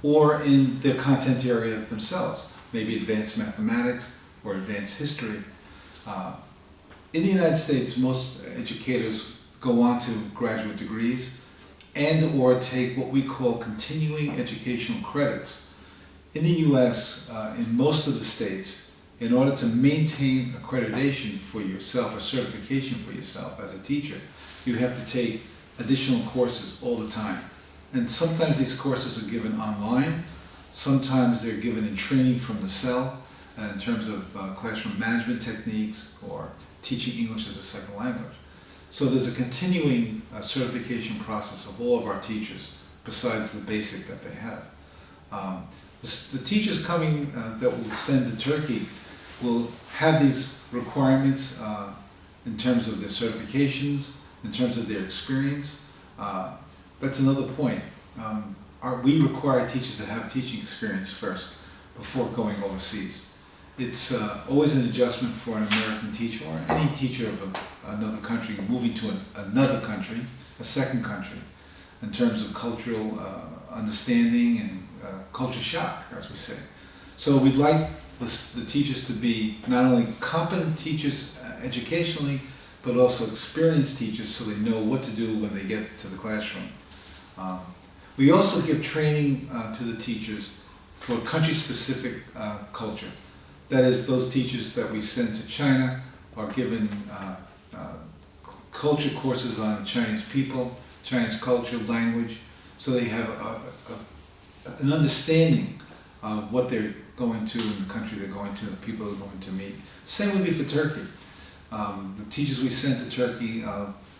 or in their content area themselves, maybe advanced mathematics or advanced history. In the United States, most educators go on to graduate degrees and or take what we call continuing educational credits. In the U.S., in most of the states, in order to maintain accreditation for yourself or certification for yourself as a teacher, you have to take additional courses all the time. And sometimes these courses are given online, sometimes they're given in training from Nacelle in terms of classroom management techniques or teaching English as a second language. So there's a continuing certification process of all of our teachers besides the basic that they have. The teachers coming that we'll send to Turkey will have these requirements in terms of their certifications, in terms of their experience. That's another point. We require teachers to have teaching experience first before going overseas. It's always an adjustment for an American teacher or any teacher of another country moving to another country, a second country, in terms of cultural understanding and culture shock, as we say. So we'd like the teachers to be not only competent teachers educationally, but also experienced teachers so they know what to do when they get to the classroom. We also give training to the teachers for country-specific culture. That is, those teachers that we send to China are given culture courses on Chinese people, Chinese culture, language, so they have an understanding of what they're going to in the country they're going to, the people they're going to meet. Same would be for Turkey. The teachers we sent to Turkey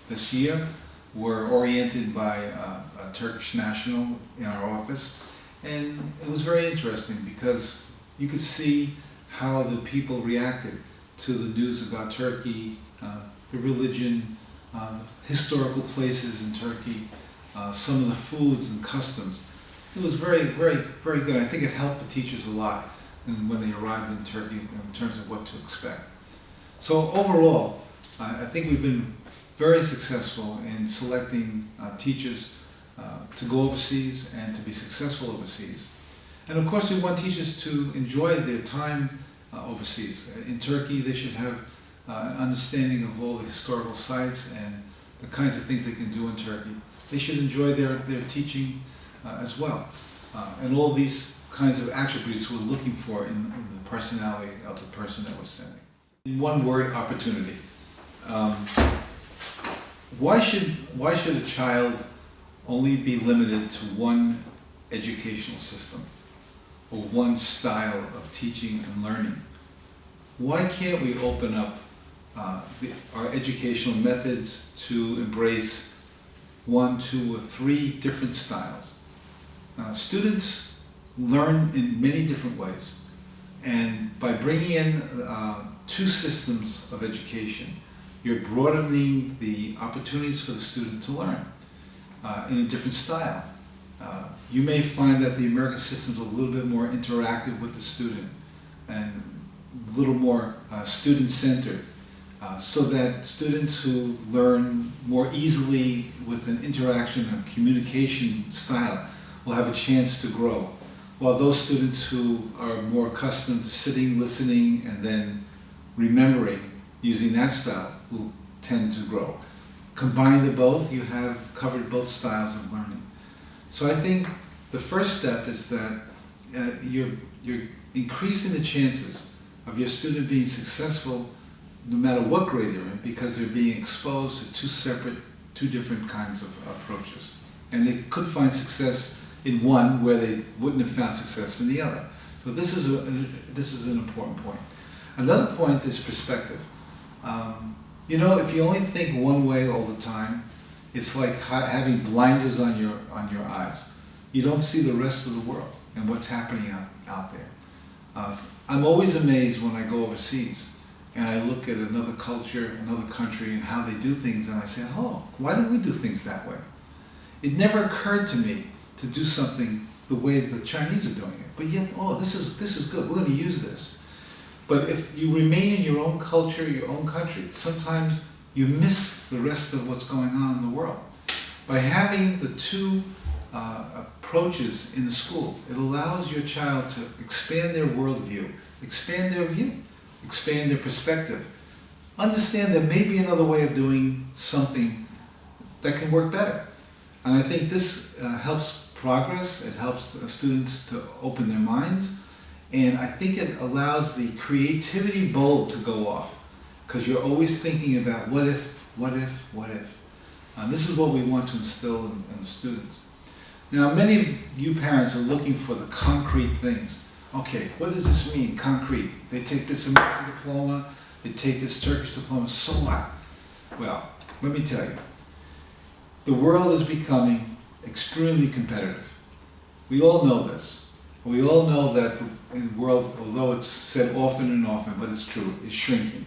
this year were oriented by a Turkish national in our office, and it was very interesting because you could see how the people reacted to the news about Turkey, the religion, the historical places in Turkey, some of the foods and customs. It was very, very, very good. I think it helped the teachers a lot when they arrived in Turkey in terms of what to expect. So overall, I think we've been very successful in selecting teachers to go overseas and to be successful overseas. And of course we want teachers to enjoy their time overseas. In Turkey they should have an understanding of all the historical sites and the kinds of things they can do in Turkey. They should enjoy their teaching as well. And all these kinds of attributes we're looking for in the personality of the person that we're sending. In one word, opportunity. Why should a child only be limited to one educational system or one style of teaching and learning? Why can't we open up our educational methods to embrace 1, 2, or 3 different styles? Students learn in many different ways, and by bringing in 2 systems of education, you're broadening the opportunities for the student to learn in a different style. You may find that the American system is a little bit more interactive with the student and a little more student-centered, so that students who learn more easily with an interaction and communication style will have a chance to grow, while those students who are more accustomed to sitting, listening, and then remembering using that style will tend to grow. Combine the both, you have covered both styles of learning. So I think the first step is that you're increasing the chances of your student being successful no matter what grade they're in, because they're being exposed to 2 different kinds of approaches. And they could find success in one where they wouldn't have found success in the other. So this is an important point. Another point is perspective. You know, if you only think one way all the time, it's like having blinders on your eyes. You don't see the rest of the world and what's happening out there. I'm always amazed when I go overseas and I look at another culture, another country, and how they do things, and I say, oh, why don't we do things that way? It never occurred to me to do something the way the Chinese are doing it. But yet, oh, this is good, we're going to use this. But if you remain in your own culture, your own country, sometimes you miss the rest of what's going on in the world. By having the 2 approaches in the school, it allows your child to expand their worldview, expand their view, expand their perspective, understand there may be another way of doing something that can work better. And I think this helps progress, it helps students to open their minds, and I think it allows the creativity bulb to go off, because you're always thinking about what if, what if, what if. This is what we want to instill in the students. Now, many of you parents are looking for the concrete things. Okay, what does this mean, concrete? They take this American diploma, they take this Turkish diploma, so what? Well, let me tell you, the world is becoming extremely competitive. We all know this. We all know that the world, although it's said often and often, but it's true, is shrinking.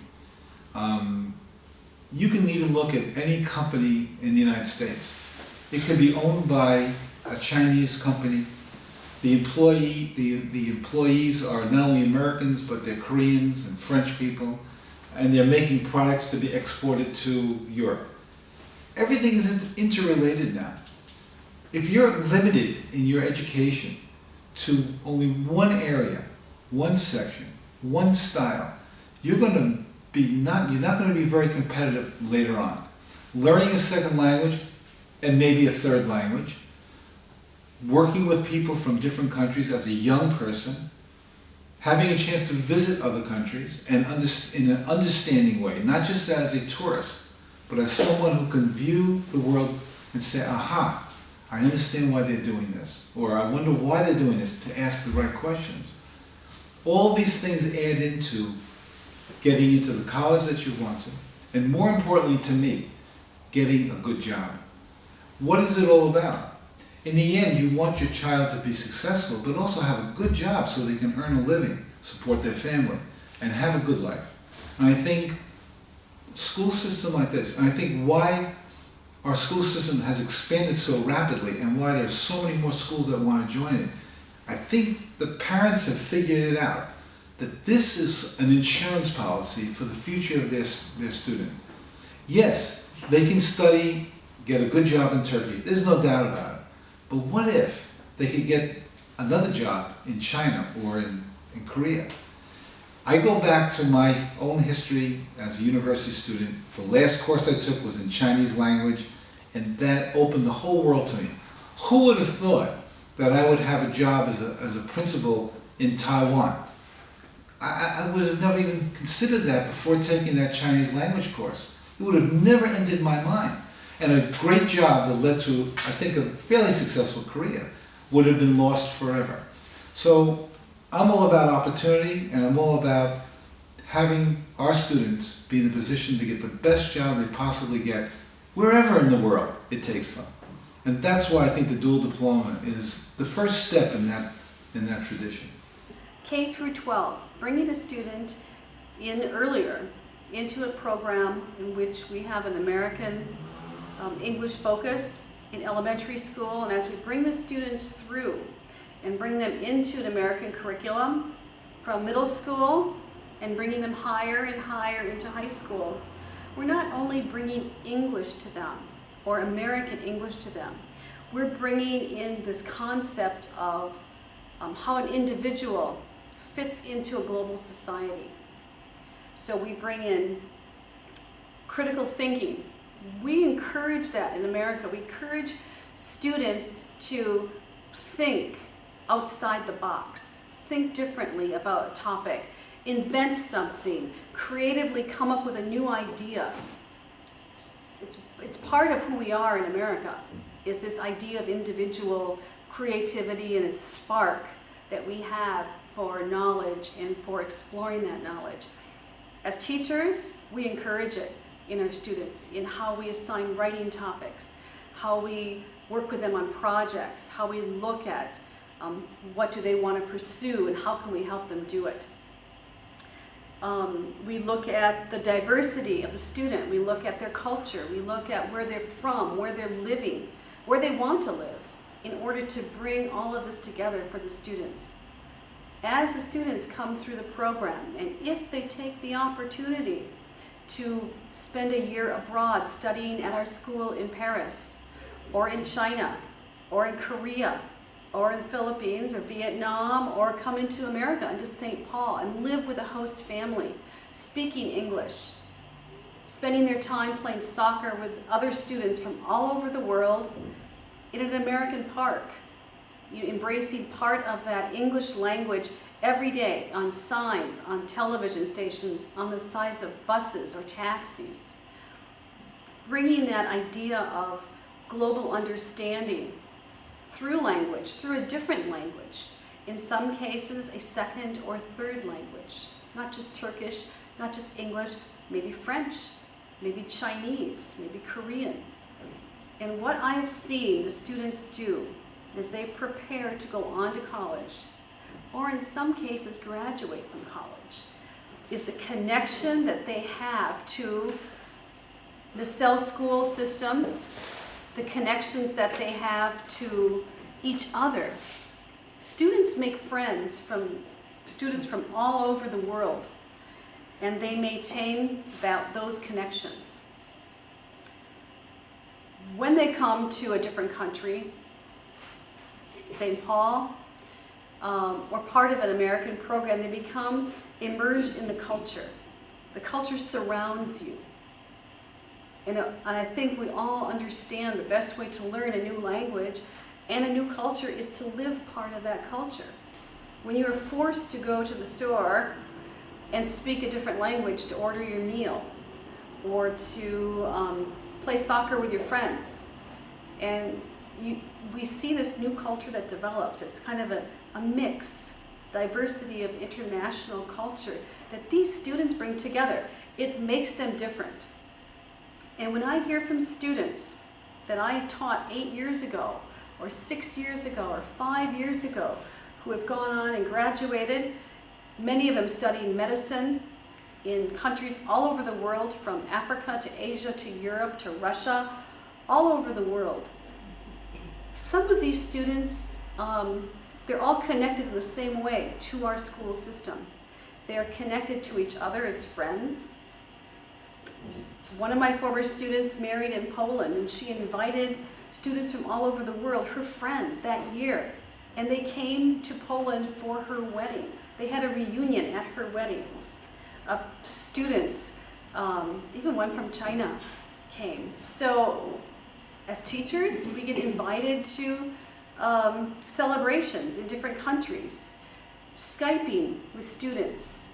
You can even look at any company in the United States. It could be owned by a Chinese company. The employees are not only Americans, but they're Koreans and French people, and they're making products to be exported to Europe. Everything is interrelated now. If you're limited in your education to only one area, one section, one style, you're going to you're not going to be very competitive later on. Learning a second language and maybe a third language, working with people from different countries as a young person, having a chance to visit other countries and in an understanding way, not just as a tourist, but as someone who can view the world and say, aha, I understand why they're doing this, or I wonder why they're doing this, to ask the right questions. All these things add into getting into the college that you want to, and more importantly to me, getting a good job. What is it all about? In the end, you want your child to be successful, but also have a good job so they can earn a living, support their family, and have a good life. And I think school system like this, and I think why our school system has expanded so rapidly and why there's so many more schools that want to join it, I think the parents have figured it out, that this is an insurance policy for the future of their student. Yes, they can study, get a good job in Turkey, there's no doubt about it. But what if they could get another job in China or in Korea? I go back to my own history as a university student. The last course I took was in Chinese language, and that opened the whole world to me. Who would have thought that I would have a job as a principal in Taiwan? I would have never even considered that before taking that Chinese language course. It would have never entered my mind. And a great job that led to, I think, a fairly successful career would have been lost forever. So I'm all about opportunity, and I'm all about having our students be in a position to get the best job they possibly get wherever in the world it takes them. And that's why I think the dual diploma is the first step in that tradition. K through 12, bringing a student in earlier into a program in which we have an American English focus in elementary school, and as we bring the students through and bring them into an American curriculum from middle school and bringing them higher and higher into high school, we're not only bringing English to them or American English to them, we're bringing in this concept of how an individual fits into a global society. So we bring in critical thinking. We encourage that in America. We encourage students to think outside the box, think differently about a topic, invent something, creatively come up with a new idea. It's part of who we are in America, is this idea of individual creativity and a spark that we have for knowledge and for exploring that knowledge. As teachers, we encourage it in our students, in how we assign writing topics, how we work with them on projects, how we look at what do they want to pursue and how can we help them do it. We look at the diversity of the student, we look at their culture, we look at where they're from, where they're living, where they want to live, in order to bring all of this together for the students. As the students come through the program, and if they take the opportunity to spend a year abroad studying at our school in Paris, or in China, or in Korea, or in the Philippines, or Vietnam, or come into America, into St. Paul, and live with a host family, speaking English, spending their time playing soccer with other students from all over the world in an American park, embracing part of that English language every day on signs, on television stations, on the sides of buses or taxis. Bringing that idea of global understanding through language, through a different language. In some cases, a second or third language. Not just Turkish, not just English, maybe French, maybe Chinese, maybe Korean. And what I've seen the students do as they prepare to go on to college, or in some cases graduate from college, is the connection that they have to the Cell School system, the connections that they have to each other. Students make friends from students from all over the world, and they maintain those connections. When they come to a different country, St. Paul, or part of an American program, they become immersed in the culture. The culture surrounds you. And I think we all understand the best way to learn a new language and a new culture is to live part of that culture. When you are forced to go to the store and speak a different language to order your meal, or to play soccer with your friends, and we see this new culture that develops. It's kind of a mix, diversity of international culture that these students bring together. It makes them different. And when I hear from students that I taught 8 years ago, or 6 years ago, or 5 years ago, who have gone on and graduated, many of them studying medicine in countries all over the world, from Africa to Asia to Europe to Russia, all over the world. Some of these students, they're all connected in the same way to our school system. They're connected to each other as friends. One of my former students married in Poland, and she invited students from all over the world, her friends, that year. And they came to Poland for her wedding. They had a reunion at her wedding. Students, even one from China, came. So as teachers, we get invited to celebrations in different countries, Skyping with students,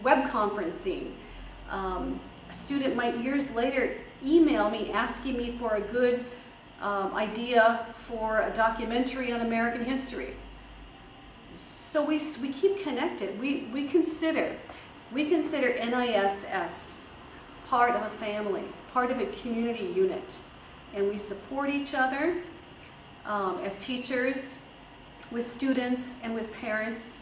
web conferencing. A student might years later email me asking me for a good idea for a documentary on American history. So we keep connected. We consider NISS part of a family, part of a community unit, and we support each other as teachers, with students, and with parents,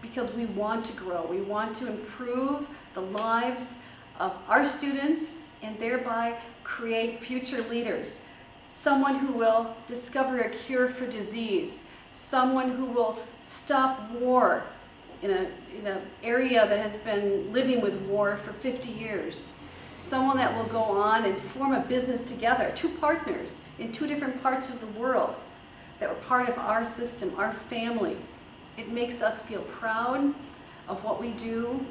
because we want to grow. We want to improve the lives of our students and thereby create future leaders. Someone who will discover a cure for disease, someone who will stop war in an area that has been living with war for 50 years. Someone that will go on and form a business together, two partners in two different parts of the world that were part of our system, our family. It makes us feel proud of what we do.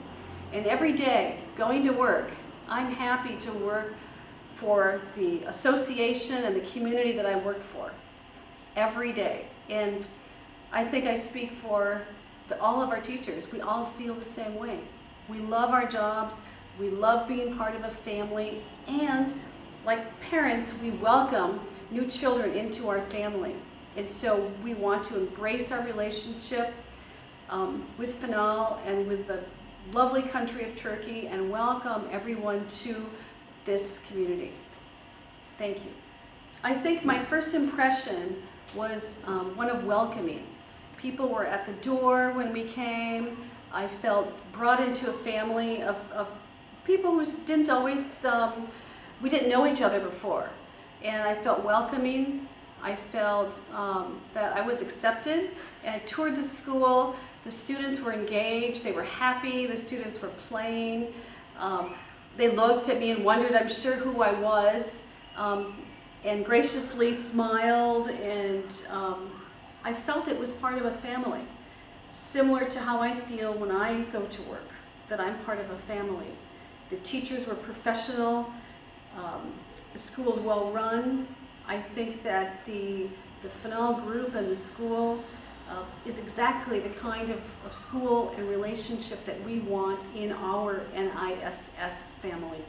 And every day, going to work, I'm happy to work for the association and the community that I work for every day. And I think I speak for all of our teachers. We all feel the same way. We love our jobs. We love being part of a family. And like parents, we welcome new children into our family. And so we want to embrace our relationship with Fanal and with the lovely country of Turkey, and welcome everyone to this community. Thank you. I think my first impression was one of welcoming. People were at the door when we came. I felt brought into a family of people who didn't always, we didn't know each other before. And I felt welcoming. I felt that I was accepted. And I toured the school. The students were engaged. They were happy. The students were playing. They looked at me and wondered, I'm sure, who I was, and graciously smiled. And I felt it was part of a family, similar to how I feel when I go to work, that I'm part of a family. The teachers were professional. The school's well run. I think that the Fanal group and the school is exactly the kind of school and relationship that we want in our NISS family.